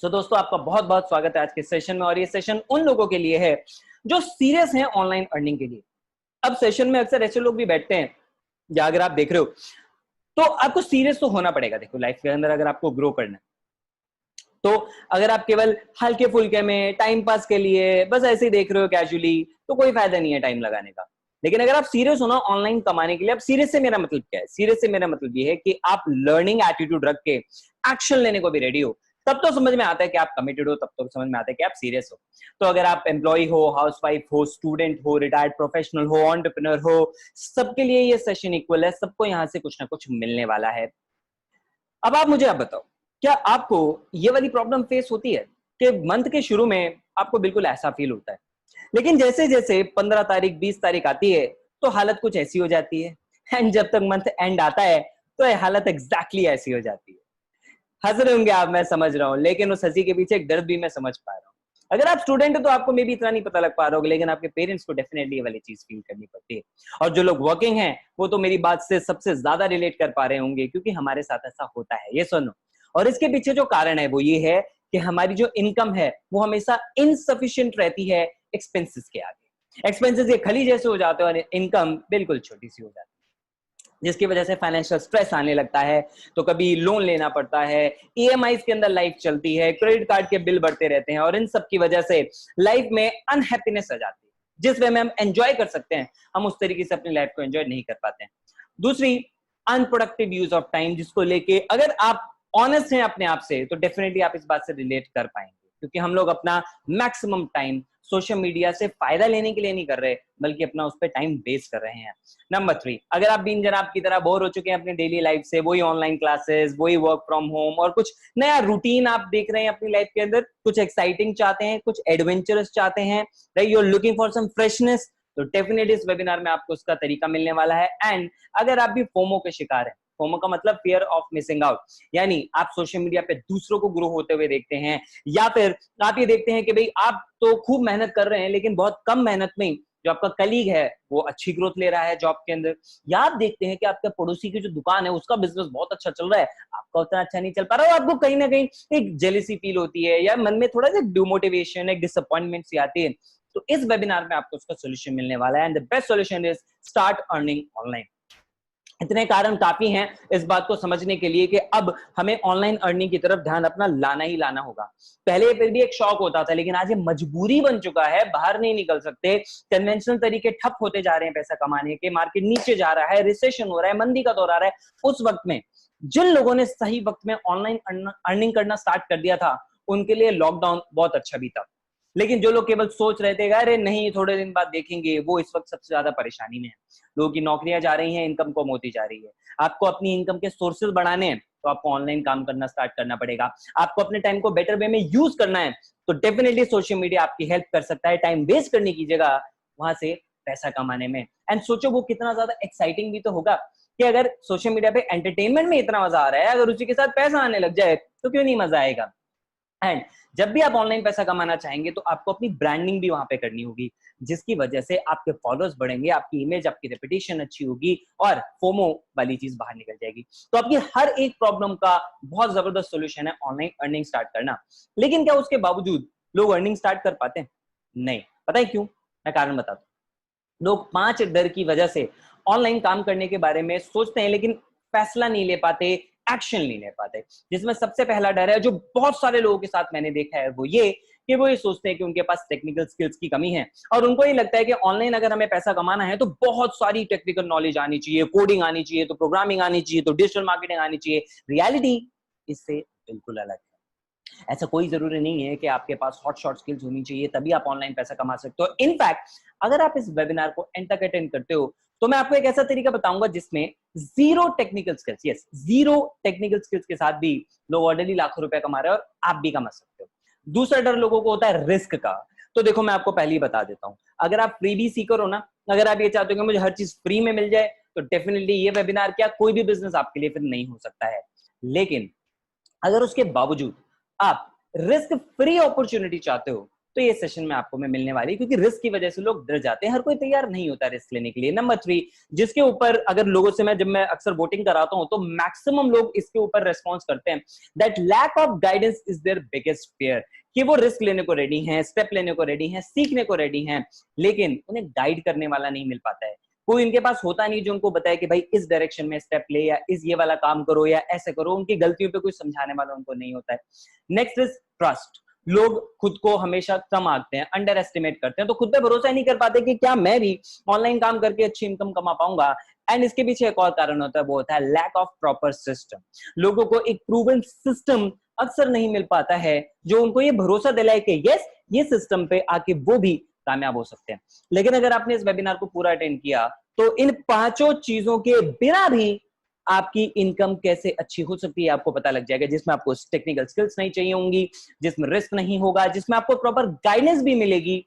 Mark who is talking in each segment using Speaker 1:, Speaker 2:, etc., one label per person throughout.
Speaker 1: दोस्तों आपका बहुत बहुत स्वागत है आज के सेशन में। और ये सेशन उन लोगों के लिए है जो सीरियस हैं ऑनलाइन अर्निंग के लिए। अब सेशन में अक्सर ऐसे लोग भी बैठते हैं, या अगर आप देख रहे हो तो आपको सीरियस तो होना पड़ेगा। देखो, लाइफ के अंदर अगर आपको ग्रो करना है तो अगर आप केवल हल्के फुल्के में टाइम पास के लिए बस ऐसे ही देख रहे हो कैजुअली, तो कोई फायदा नहीं है टाइम लगाने का। लेकिन अगर आप सीरियस हो ना ऑनलाइन कमाने के लिए, अब सीरियस से मेरा मतलब क्या है? सीरियस से मेरा मतलब ये है कि आप लर्निंग एटीट्यूड रख के एक्शन लेने को भी रेडी हो, तब तो समझ में आता है कि आप कमिटेड हो, तब तो समझ में आता है कि आप सीरियस हो। तो अगर आप एम्प्लॉय हो, हाउसवाइफ हो, स्टूडेंट हो, रिटायर्ड प्रोफेशनल हो, एंटरप्रेन्योर हो, सबके लिए ये सेशन इक्वल है। सबको यहाँ से कुछ ना कुछ मिलने वाला है। अब आप मुझे बताओ, क्या आपको ये वाली प्रॉब्लम फेस होती है कि मंथ के शुरू में आपको बिल्कुल ऐसा फील होता है, लेकिन जैसे जैसे 15 तारीख 20 तारीख आती है तो हालत कुछ ऐसी हो जाती है, एंड जब तक मंथ एंड आता है तो ये हालत एग्जैक्टली ऐसी हो जाती है। हंस रहे होंगे आप, मैं समझ रहा हूं, लेकिन उस हंसी के पीछे एक दर्द भी मैं समझ पा रहा हूँ। अगर आप स्टूडेंट हो तो आपको मे भी इतना नहीं पता लग पा रहा होगा, लेकिन आपके पेरेंट्स को डेफिनेटली ये वाली चीज फील करनी पड़ती है। और जो लोग वर्किंग हैं वो तो मेरी बात से सबसे ज्यादा रिलेट कर पा रहे होंगे, क्योंकि हमारे साथ ऐसा होता है, ये सुनो। और इसके पीछे जो कारण है वो ये है कि हमारी जो इनकम है वो हमेशा इनसफिशिएंट रहती है एक्सपेंसेस के आगे। एक्सपेंसेस ये खली जैसे हो जाते हैं और इनकम बिल्कुल छोटी सी हो जाती है, जिसकी वजह से फाइनेंशियल स्ट्रेस आने लगता है। तो कभी लोन लेना पड़ता है, ईएमआईज के अंदर लाइफ चलती है, क्रेडिट कार्ड के बिल बढ़ते रहते हैं, और इन सब की वजह से लाइफ में अनहैप्पीनेस आ जाती है। जिस वे में हम एंजॉय कर सकते हैं, हम उस तरीके से अपनी लाइफ को एंजॉय नहीं कर पाते हैं। दूसरी, अनप्रोडक्टिव यूज ऑफ टाइम, जिसको लेके अगर आप ऑनेस्ट हैं अपने आप से तो डेफिनेटली आप इस बात से रिलेट कर पाएंगे, क्योंकि हम लोग अपना मैक्सिमम टाइम सोशल मीडिया से फायदा लेने के लिए नहीं कर रहे, बल्कि अपना उस पर टाइम वेस्ट कर रहे हैं। नंबर 3, अगर आप बीन जनाब की तरह बोर हो चुके हैं अपनी डेली लाइफ से, वही ऑनलाइन क्लासेस, वही वर्क फ्रॉम होम, और कुछ नया रूटीन आप देख रहे हैं अपनी लाइफ के अंदर, कुछ एक्साइटिंग चाहते हैं, कुछ एडवेंचरस चाहते हैं, right, you are looking for some freshness, तो डेफिनेटली इस वेबिनार में आपको उसका तरीका मिलने वाला है। एंड अगर आप भी फोमो के शिकार हैं, फोमो का मतलब फियर ऑफ मिसिंग आउट, यानी आप सोशल मीडिया पे दूसरों को ग्रो होते हुए देखते हैं, या फिर आप ये देखते हैं कि भाई आप तो खूब मेहनत कर रहे हैं लेकिन बहुत कम मेहनत में जो आपका कलीग है वो अच्छी ग्रोथ ले रहा है जॉब के अंदर, या आप देखते हैं कि आपके पड़ोसी की जो दुकान है उसका बिजनेस बहुत अच्छा चल रहा है, आपका उतना अच्छा नहीं चल पा रहा है, आपको कहीं ना कहीं एक जेलेसी फील होती है, या मन में थोड़ा सा डिमोटिवेशन, एक डिसअपॉइंटमेंट सी आती है। तो इस वेबिनार में आपको उसका सोल्यूशन मिलने वाला है, and the best solution is start earning online. इतने कारण काफी हैं इस बात को समझने के लिए कि अब हमें ऑनलाइन अर्निंग की तरफ ध्यान अपना लाना ही लाना होगा। पहले फिर भी एक शौक होता था, लेकिन आज ये मजबूरी बन चुका है, बाहर नहीं निकल सकते, कन्वेंशनल तरीके ठप होते जा रहे हैं पैसा कमाने के, मार्केट नीचे जा रहा है, रिसेशन हो रहा है, मंदी का दौर आ रहा है। उस वक्त में जिन लोगों ने सही वक्त में ऑनलाइन अर्निंग करना स्टार्ट कर दिया था, उनके लिए लॉकडाउन बहुत अच्छा भी था। लेकिन जो लोग केवल सोच रहे थे अरे नहीं थोड़े दिन बाद देखेंगे, वो इस वक्त सबसे ज्यादा परेशानी में है। लोगों की नौकरियां जा रही हैं, इनकम कम होती जा रही है। आपको अपनी इनकम के सोर्सेज बढ़ाने हैं तो आपको ऑनलाइन काम करना स्टार्ट करना पड़ेगा। आपको अपने टाइम को बेटर वे में यूज करना है तो डेफिनेटली सोशल मीडिया आपकी हेल्प कर सकता है, टाइम वेस्ट करने की जगह वहां से पैसा कमाने में। एंड सोचो वो कितना ज्यादा एक्साइटिंग भी तो होगा कि अगर सोशल मीडिया पे एंटरटेनमेंट में इतना मजा आ रहा है, अगर उसी के साथ पैसा आने लग जाए तो क्यों नहीं मजा आएगा। एंड जब भी आप ऑनलाइन पैसा कमाना चाहेंगे तो आपको अपनी ब्रांडिंग भी वहां पे करनी होगी, जिसकी वजह से आपके फॉलोअर्स बढ़ेंगे, आपकी इमेज, आपकी रेपुटेशन अच्छी होगी, और फोमो वाली चीज बाहर निकल जाएगी। तो आपकी हर एक प्रॉब्लम का बहुत जबरदस्त सोल्यूशन है ऑनलाइन अर्निंग स्टार्ट करना। लेकिन क्या उसके बावजूद लोग अर्निंग स्टार्ट कर पाते हैं? नहीं। पता है क्यों? मैं कारण बताता हूँ। लोग 5 डर की वजह से ऑनलाइन काम करने के बारे में सोचते हैं, लेकिन फैसला नहीं ले पाते, एक्शन नहीं ले पाते। जिसमें सबसे पहला डर है, जो बहुत सारे लोगों के साथ मैंने देखा है, वो ये कि वो ये सोचते हैं कि उनके पास टेक्निकल स्किल्स की कमी है, और उनको ये लगता है कि ऑनलाइन अगर हमें पैसा कमाना है तो बहुत सारी टेक्निकल नॉलेज आनी चाहिए, कोडिंग आनी चाहिए, तो प्रोग्रामिंग आनी चाहिए, तो डिजिटल मार्केटिंग आनी चाहिए। रियलिटी इससे बिल्कुल अलग है। ऐसा कोई जरूरी नहीं है कि आपके पास हॉट शॉट स्किल्स होनी चाहिए तभी आप ऑनलाइन पैसा कमा सकते हो। इनफैक्ट अगर आप इस वेबिनार को एंड तक अटेंड करते हो तो मैं आपको एक ऐसा तरीका बताऊंगा जिसमें zero technical skills, yes zero technical skills के साथ भी लोग ऑलरेडी लाखों रुपए कमा रहे हैं, और आप भी कमा सकते हो। दूसरा डर लोगों को होता है रिस्क का। तो देखो मैं आपको पहले ही बता देता हूं, अगर आप फ्री भी सीकर हो ना, अगर आप ये चाहते हो कि मुझे हर चीज फ्री में मिल जाए, तो डेफिनेटली ये वेबिनार क्या कोई भी बिजनेस आपके लिए फिर नहीं हो सकता है। लेकिन अगर उसके बावजूद आप रिस्क फ्री अपॉर्चुनिटी चाहते हो तो ये सेशन में आपको मैं मिलने वाली, क्योंकि रिस्क की वजह से लोग डर जाते हैं, हर कोई तैयार नहीं होता रिस्क लेने के लिए। नंबर 3, जिसके ऊपर अगर लोगों से जब मैं अक्सर वोटिंग कराता हूं तो मैक्सिमम लोग इसके ऊपर रेस्पॉन्स करते हैं, that lack of guidance is their biggest fear, कि वो रिस्क लेने को रेडी हैं, स्टेप लेने को रेडी हैं, सीखने को रेडी हैं, लेकिन उन्हें गाइड करने वाला नहीं मिल पाता है। कोई इनके पास होता नहीं जो उनको बताए कि भाई इस डायरेक्शन में स्टेप ले, या इस ये वाला काम करो, या ऐसे करो। उनकी गलतियों पे कोई समझाने वाला उनको नहीं होता है। Next is trust. लोग खुद को हमेशा कम आंकते हैं, अंडर एस्टिमेट करते हैं, तो खुद पे भरोसा ही नहीं कर पाते कि क्या मैं भी ऑनलाइन काम करके अच्छी इनकम कमा पाऊंगा। एंड इसके पीछे एक और कारण होता है, वो होता है लैक ऑफ प्रॉपर सिस्टम। लोगों को एक प्रूवन सिस्टम अक्सर नहीं मिल पाता है जो उनको ये भरोसा दिलाए कि यस, ये सिस्टम पे आके वो भी कामयाब हो सकते हैं। लेकिन अगर आपने इस वेबिनार को पूरा अटेंड किया तो इन 5 चीजों के बिना भी आपकी इनकम कैसे अच्छी हो सकती है आपको पता लग जाएगा, जिसमें आपको टेक्निकल स्किल्स नहीं चाहिए होंगी, जिसमें रिस्क नहीं होगा, जिसमें आपको प्रॉपर गाइडेंस भी मिलेगी।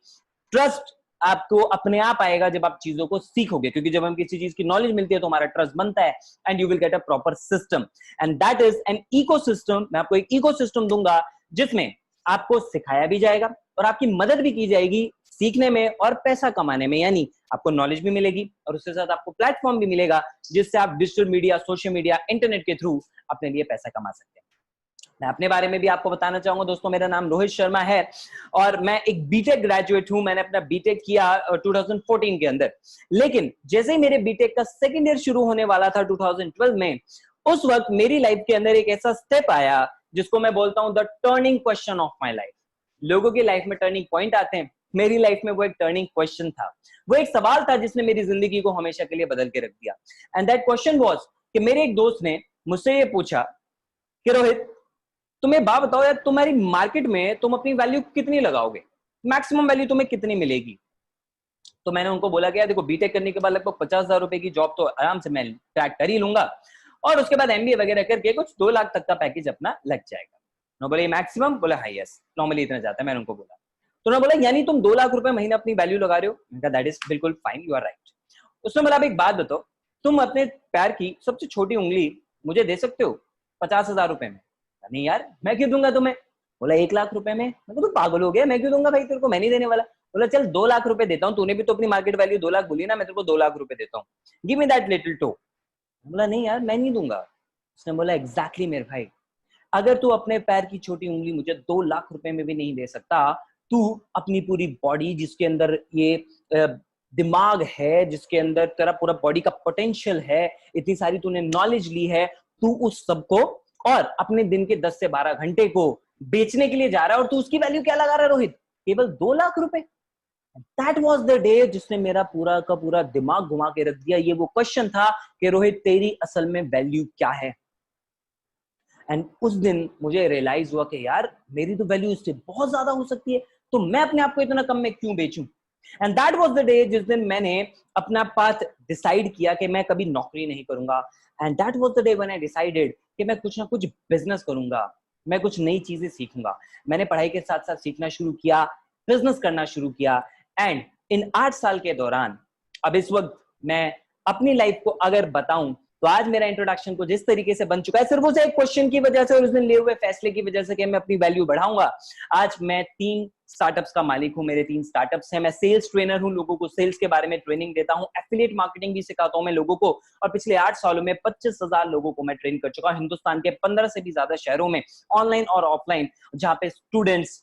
Speaker 1: ट्रस्ट आपको अपने आप आएगा जब आप चीजों को सीखोगे, क्योंकि जब हम किसी चीज की नॉलेज मिलती है तो हमारा ट्रस्ट बनता है, and you will get a proper system, and that is an ecosystem. मैं आपको एक इकोसिस्टम दूंगा जिसमें आपको सिखाया भी जाएगा और आपकी मदद भी की जाएगी सीखने में और पैसा कमाने में, यानी आपको नॉलेज भी मिलेगी और उसके साथ आपको प्लेटफॉर्म भी मिलेगा जिससे आप digital media, social media, internet के थ्रू अपने लिए पैसा कमा सकते हैं। मैं अपने बारे में भी आपको बताना चाहूंगा दोस्तों, मेरा नाम रोहित शर्मा है और मैं एक बीटेक ग्रेजुएट हूं। मैंने अपना बीटेक किया 2014 के अंदर, लेकिन जैसे ही मेरे बीटेक का सेकंड ईयर शुरू होने वाला था 2012 में, उस वक्त मेरी लाइफ के अंदर एक ऐसा स्टेप आया जिसको मैं बोलता हूं the turning question of my life. लोगों की लाइफ में टर्निंग पॉइंट आते हैं, मेरी लाइफ में वो एक टर्निंग क्वेश्चन था, वो एक सवाल था जिसने मेरी जिंदगी को हमेशा के लिए बदल के रख दिया। एंड दैट क्वेश्चन वाज कि मेरे एक दोस्त ने मुझसे ये पूछा कि रोहित, तुम्हें बात बताओ यार, तुम्हारी मार्केट में तुम अपनी वैल्यू कितनी लगाओगे, मैक्सिमम वैल्यू तुम्हें कितनी मिलेगी? तो मैंने उनको बोला कि यार देखो, बीटेक करने के बाद लगभग 50,000 रुपए की जॉब तो आराम से मैं क्रैक कर ही लूंगा, और उसके बाद एमबीए वगैरह करके कुछ 2 लाख तक का पैकेज अपना लग जाएगा। उन्होंने बोला मैक्सिमम? बोला हाँ यस, नॉर्मली इतना जाता है। मैंने उनको बोला, तो उन्होंने बोला यानी तुम 2 लाख रुपए महीना अपनी वैल्यू लगा रहे हो? मैंने कहा दैट इज बिल्कुल फाइन, यू आर राइट। उसने बोला अब एक बात बताओ, तुम अपने पैर की सबसे छोटी उंगली मुझे दे सकते हो 50,000 रुपए में? नहीं यार, मैं क्यों दूंगा तुम्हें। बोला 1 लाख रुपए में? मैं तो पागल हो गया, मैं क्यों दूंगा भाई तेरे को, मैं नहीं देने वाला। बोला चल 2 लाख रुपए देता हूँ, तूने भी तो अपनी मार्केट वैल्यू 2 लाख बोली ना, मैं तेरे को 2 लाख रुपए देता हूँ, give me that little toe. बोला नहीं यार, मैं नहीं दूंगा। उसने बोला एग्जैक्टली मेरे भाई, अगर तू अपने पैर की छोटी उंगली मुझे 2 लाख रुपए में भी नहीं दे सकता, तू अपनी पूरी बॉडी, जिसके अंदर ये दिमाग है, जिसके अंदर तेरा पूरा बॉडी का पोटेंशियल है, इतनी सारी तूने नॉलेज ली है, तू उस सबको और अपने दिन के 10 से 12 घंटे को बेचने के लिए जा रहा है, और तू उसकी वैल्यू क्या लगा रहा है रोहित, केवल 2 लाख रुपए। दैट वाज द डे जिसने मेरा पूरा का पूरा दिमाग घुमा के रख दिया। ये वो क्वेश्चन था कि रोहित तेरी असल में वैल्यू क्या है। एंड उस दिन मुझे रियलाइज हुआ कि यार मेरी तो वैल्यू इससे बहुत ज्यादा हो सकती है, तो मैं अपने आप को इतना कम में क्यों बेचूं। And that was the day जिस दिन मैंने अपना पाथ डिसाइड किया कि मैं कभी नौकरी नहीं करूंगा। And that was the day when I decided कि मैं कुछ ना कुछ बिजनेस करूंगा, मैं कुछ नई चीजें सीखूंगा। मैंने पढ़ाई के साथ साथ सीखना शुरू किया, बिजनेस करना शुरू किया। एंड इन 8 साल के दौरान, अब इस वक्त मैं अपनी लाइफ को अगर बताऊं तो आज मेरा इंट्रोडक्शन को जिस तरीके से बन चुका है, सिर्फ उस एक क्वेश्चन की वजह से और उस दिन लिए हुए फैसले की वजह से कि मैं अपनी वैल्यू बढ़ाऊंगा। आज मैं 3 स्टार्टअप्स का मालिक हूं, मेरे 3 स्टार्टअप्स हैं। मैं सेल्स ट्रेनर हूं, लोगों को सेल्स के बारे में ट्रेनिंग देता हूं, एफिलिएट मार्केटिंग भी सिखाता हूं मैं लोगों को, और पिछले 8 सालों में 25,000 लोगों को मैं ट्रेन कर चुका हूं हिंदुस्तान के 15 से भी ज्यादा शहरों में, ऑनलाइन और ऑफलाइन, जहां पे स्टूडेंट्स,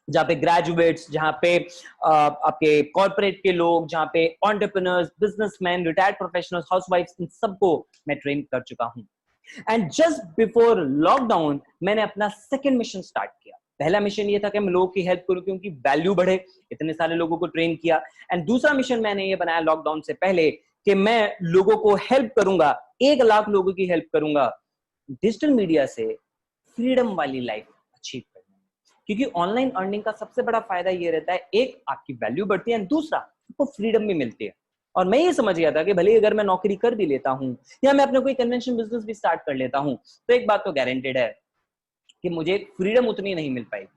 Speaker 1: जहाँ पे ग्रेजुएट्स, जहाँ पे आपके कॉर्पोरेट के लोग, जहाँ पे एंटरप्रेन्योर्स, बिजनेसमैन, रिटायर्ड प्रोफेशनल्स, हाउसवाइफ्स, इन सबको मैं ट्रेन कर चुका हूँ। एंड जस्ट बिफोर लॉकडाउन मैंने अपना सेकंड मिशन स्टार्ट किया। पहला मिशन ये था कि मैं लोगों की हेल्प करूं कि उनकी वैल्यू बढ़े, इतने सारे लोगों को ट्रेन किया। एंड दूसरा मिशन मैंने ये बनाया लॉकडाउन से पहले कि मैं लोगों को हेल्प करूंगा, 1 लाख लोगों की हेल्प करूंगा डिजिटल मीडिया से फ्रीडम वाली लाइफ अचीव करने में। क्योंकि ऑनलाइन अर्निंग का सबसे बड़ा फायदा ये रहता है, एक आपकी वैल्यू बढ़ती है, दूसरा आपको फ्रीडम भी मिलती है। और मैं ये समझ गया था कि भले अगर मैं नौकरी कर भी लेता हूं या मैं अपना कोई कन्वेंशन बिजनेस भी स्टार्ट कर लेता हूं, तो एक बात तो गारंटेड है कि मुझे फ्रीडम उतनी नहीं मिल पाएगी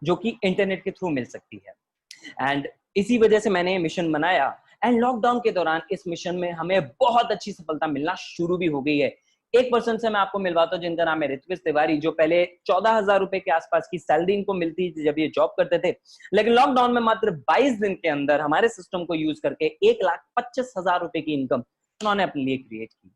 Speaker 1: जो कि इंटरनेट के थ्रू मिल सकती है। एंड इसी वजह से मैंने ये मिशन बनाया। एंड लॉकडाउन के दौरान इस मिशन में हमें बहुत अच्छी सफलता मिलना शुरू भी हो गई है। एक पर्सन से मैं आपको मिलवाता हूँ जिनका नाम है ऋत्विज तिवारी, जो पहले 14,000 रुपए के आसपास की सैलरी इनको मिलती थी जब ये जॉब करते थे, लेकिन लॉकडाउन में मात्र 22 दिन के अंदर हमारे सिस्टम को यूज करके 1,25,000 रुपए की इनकम उन्होंने अपने लिए क्रिएट की।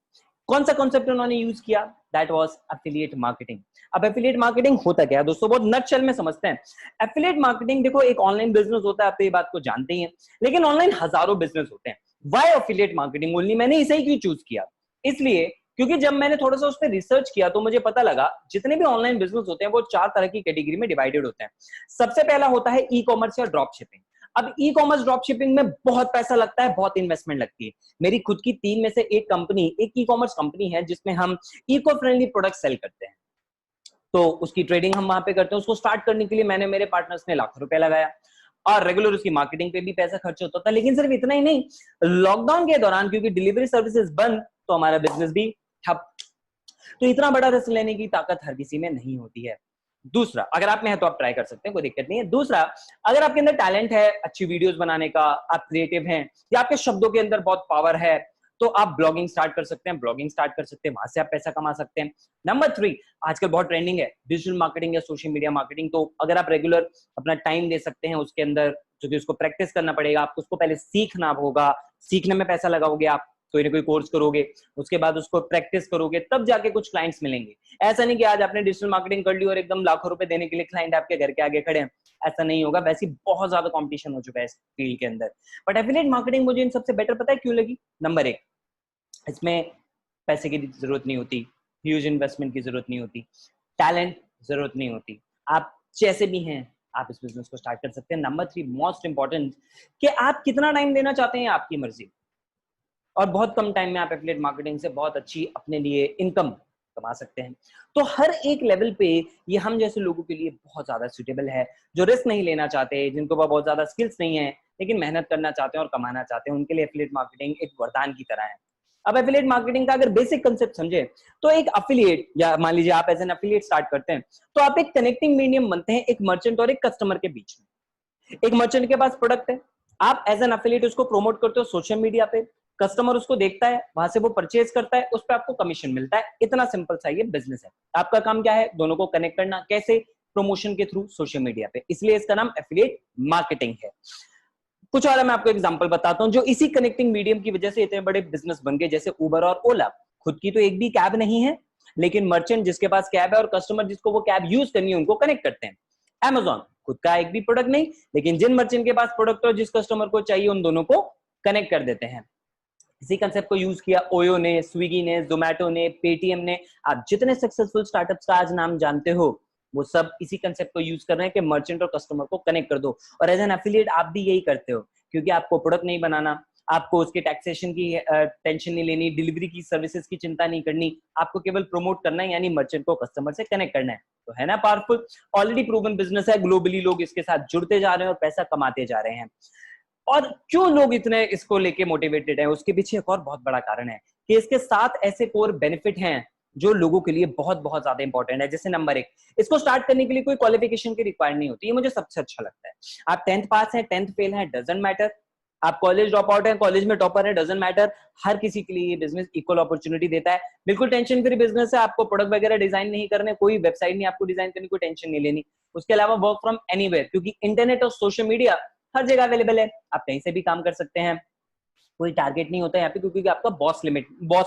Speaker 1: कौन सा कॉन्सेप्ट उन्होंने यूज किया? That was affiliate marketing. अब एफिलिएट मार्केटिंग होता क्या है दोस्तों, बहुत नटशेल में समझते हैं। एफिलिएट मार्केटिंग देखो, एक ऑनलाइन बिजनेस होता है, आप तो ये बात को जानते ही हैं, लेकिन ऑनलाइन हजारों बिजनेस होते हैं। Why affiliate marketing only? मैंने इसे ही क्यों चूज किया? इसलिए क्योंकि जब मैंने थोड़ा सा उस पर रिसर्च किया तो मुझे पता लगा जितने भी ऑनलाइन बिजनेस होते हैं वो 4 तरह की कैटेगरी में डिवाइडेड होते हैं। सबसे पहला होता है ई कॉमर्स या ड्रॉप शिपिंग। अब ई कॉमर्स ड्रॉप शिपिंग में बहुत पैसा लगता है, बहुत इन्वेस्टमेंट लगती है। मेरी खुद की 3 में से एक कंपनी, एक ई कॉमर्स कंपनी है जिसमें हम इको फ्रेंडली प्रोडक्ट सेल करते हैं, तो उसकी ट्रेडिंग हम वहां पे करते हैं। उसको स्टार्ट करने के लिए मैंने, मेरे पार्टनर्स ने लाखों रुपए लगाया और रेगुलर उसकी मार्केटिंग पे भी पैसा खर्च होता था। लेकिन सिर्फ इतना ही नहीं, लॉकडाउन के दौरान क्योंकि डिलीवरी सर्विसेज बंद, तो हमारा बिजनेस भी ठप। तो इतना बड़ा रिस्क लेने की ताकत हर किसी में नहीं होती है। दूसरा, अगर आप में है तो आप ट्राई कर सकते हैं, कोई दिक्कत नहीं है। दूसरा, अगर आपके अंदर टैलेंट है अच्छी वीडियोस बनाने का, आप क्रिएटिव हैं या आपके शब्दों के अंदर बहुत पावर है, तो आप ब्लॉगिंग स्टार्ट कर सकते हैं, ब्लॉगिंग स्टार्ट कर सकते हैं, वहां से आप पैसा कमा सकते हैं। नंबर 3, आजकल बहुत ट्रेंडिंग है डिजिटल मार्केटिंग या सोशल मीडिया मार्केटिंग। तो अगर आप रेगुलर अपना टाइम दे सकते हैं उसके अंदर, क्योंकि उसको प्रैक्टिस करना पड़ेगा, आपको उसको पहले सीखना होगा, सीखने में पैसा लगाओगे आप, कोई ना कोई कोर्स करोगे, उसके बाद उसको प्रैक्टिस करोगे, तब जाके कुछ क्लाइंट्स मिलेंगे। ऐसा नहीं कि आज आपने डिजिटल मार्केटिंग कर ली और एकदम लाखों रुपए देने के लिए क्लाइंट आपके घर के आगे खड़े हैं, ऐसा नहीं होगा। वैसे बहुत ज्यादा कंपटीशन हो चुका है इस फील्ड के अंदर। बट एफिलिएट मार्केटिंग मुझे इन सबसे बेटर पता है क्यों लगी? नंबर 1, इसमें पैसे की जरूरत नहीं होती, ह्यूज इन्वेस्टमेंट की जरूरत नहीं होती, टैलेंट जरूरत नहीं होती, आप जैसे भी हैं आप इस बिजनेस को स्टार्ट कर सकते हैं। नंबर 3, मोस्ट इंपॉर्टेंट, कि आप कितना टाइम देना चाहते हैं आपकी मर्जी, और बहुत कम टाइम में आप एफिलिएट मार्केटिंग से बहुत अच्छी अपने लिए इनकम कमा सकते हैं। तो हर एक लेवल पे ये हम जैसे लोगों के लिए बहुत ज्यादा सुटेबल है, जो रिस्क नहीं लेना चाहते, जिनको बहुत ज्यादा स्किल्स नहीं है लेकिन मेहनत करना चाहते हैं और कमाना चाहते हैं, उनके लिए एफिलिएट मार्केटिंग एक वरदान की तरह है। अब एफिलिएट मार्केटिंग का अगर बेसिक कंसेप्ट समझे तो एक एफिलिएट, या मान लीजिए आप एज एन एफिलिएट स्टार्ट करते हैं, तो आप एक कनेक्टिंग मीडियम बनते हैं एक मर्चेंट और एक कस्टमर के बीच में। एक मर्चेंट के पास प्रोडक्ट है, आप एज एन एफिलिएट उसको प्रमोट करते हो सोशल मीडिया पे, कस्टमर उसको देखता है, वहां से वो परचेज करता है, उस पर आपको कमीशन मिलता है। इतना सिंपल सा ये बिजनेस है। आपका काम क्या है? दोनों को कनेक्ट करना। कैसे? प्रमोशन के थ्रू सोशल मीडिया पे, इसलिए इसका नाम एफिलिएट मार्केटिंग है। कुछ और मैं आपको एग्जांपल बताता हूं जो इसी कनेक्टिंग मीडियम की वजह से इतने बड़े बिजनेस बन गए, जैसे उबर और ओला। खुद की तो एक भी कैब नहीं है, लेकिन मर्चेंट जिसके पास कैब है और कस्टमर जिसको वो कैब यूज करनी है उनको कनेक्ट करते हैं। Amazon, खुद का एक भी प्रोडक्ट नहीं, लेकिन जिन मर्चेंट के पास प्रोडक्ट और जिस कस्टमर को चाहिए उन दोनों को कनेक्ट कर देते हैं। इसी कंसेप्ट को यूज किया ओयो ने, स्विगी ने, जोमैटो ने, पेटीएम ने। आप जितने सक्सेसफुल स्टार्टअप्स का आज नाम जानते हो वो सब इसी कंसेप्ट को यूज कर रहे हैं कि मर्चेंट और कस्टमर को कनेक्ट कर दो। और एज एन एफिलिएट आप भी यही करते हो, क्योंकि आपको प्रोडक्ट नहीं बनाना, आपको उसके टैक्सेशन की टेंशन नहीं लेनी, डिलीवरी की सर्विसेज की चिंता नहीं करनी, आपको केवल प्रमोट करना है, यानी मर्चेंट को कस्टमर से कनेक्ट करना है। तो है ना पावरफुल? ऑलरेडी प्रूवन बिजनेस है, ग्लोबली लोग इसके साथ जुड़ते जा रहे हैं और पैसा कमाते जा रहे हैं। और क्यों लोग इतने इसको लेके मोटिवेटेड हैं, उसके पीछे एक और बहुत बड़ा कारण है कि इसके 7 ऐसे कोर बेनिफिट हैं जो लोगों के लिए बहुत बहुत ज्यादा इंपॉर्टेंट है। जैसे नंबर 1, इसको स्टार्ट करने के लिए कोई क्वालिफिकेशन की रिक्वायर्ड नहीं होती। ये मुझे सबसे अच्छा लगता है। आप 10th पास हैं, 10th फेल हैं, डजंट मैटर। आप कॉलेज ड्रॉप आउट हैं, कॉलेज में टॉपर है, डजंट मैटर। हर किसी के लिए ये बिजनेस इक्वल अपॉर्चुनिटी देता है। बिल्कुल टेंशन फ्री बिजनेस है, आपको प्रोडक्ट वगैरह डिजाइन नहीं करने, कोई वेबसाइट नहीं आपको डिजाइन करनी, कोई टेंशन नहीं लेनी। उसके अलावा वर्क फ्रॉम एनीवेयर, क्योंकि इंटरनेट और सोशल मीडिया हर जगह अवेलेबल है, आप कहीं से भी काम कर सकते हैं। कोई टारगेट नहीं होता यहाँ पे, क्योंकि आपका बॉस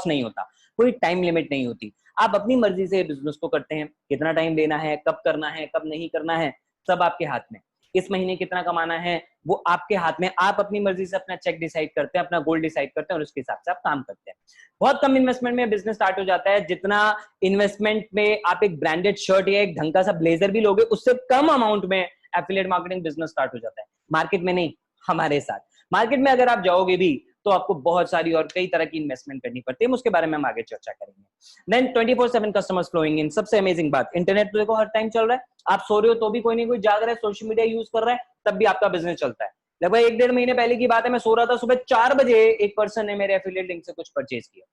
Speaker 1: नहीं होता, कोई टाइम लिमिट नहीं होती। आप अपनी मर्जी से बिजनेस को करते हैं, कितना टाइम देना है, कब करना है, कब नहीं करना है, सब आपके हाथ में। इस महीने कितना कमाना है वो आपके हाथ में। आप अपनी मर्जी से अपना चेक डिसाइड करते हैं, अपना गोल डिसाइड करते हैं और उसके हिसाब से आप काम करते हैं। बहुत कम इन्वेस्टमेंट में बिजनेस स्टार्ट हो जाता है। जितना इन्वेस्टमेंट में आप एक ब्रांडेड शर्ट या एक ढंग का सा ब्लेजर भी लोगे, उससे कम अमाउंट में एफिलिएट मार्केटिंग बिजनेस स्टार्ट हो जाता है। मार्केट में नहीं, हमारे साथ। मार्केट में अगर आप जाओगे भी तो आपको बहुत सारी और कई तरह की इन्वेस्टमेंट करनी पड़ती है, उसके बारे में हम आगे चर्चा करेंगे। Then 24/7 customers flowing in. सबसे अमेजिंग बात, इंटरनेट तो देखो हर टाइम चल रहा है। आप सो रहे हो तो भी कोई नहीं कोई जाग रहा है, सोशल मीडिया यूज कर रहा है, तब भी आपका बिजनेस चलता है। लगभग 1-1.5 महीने पहले की बात है, मैं सो रहा था, सुबह 4 बजे एक पर्सन ने मेरे एफिलिएट लिंक से कुछ परचेज किया।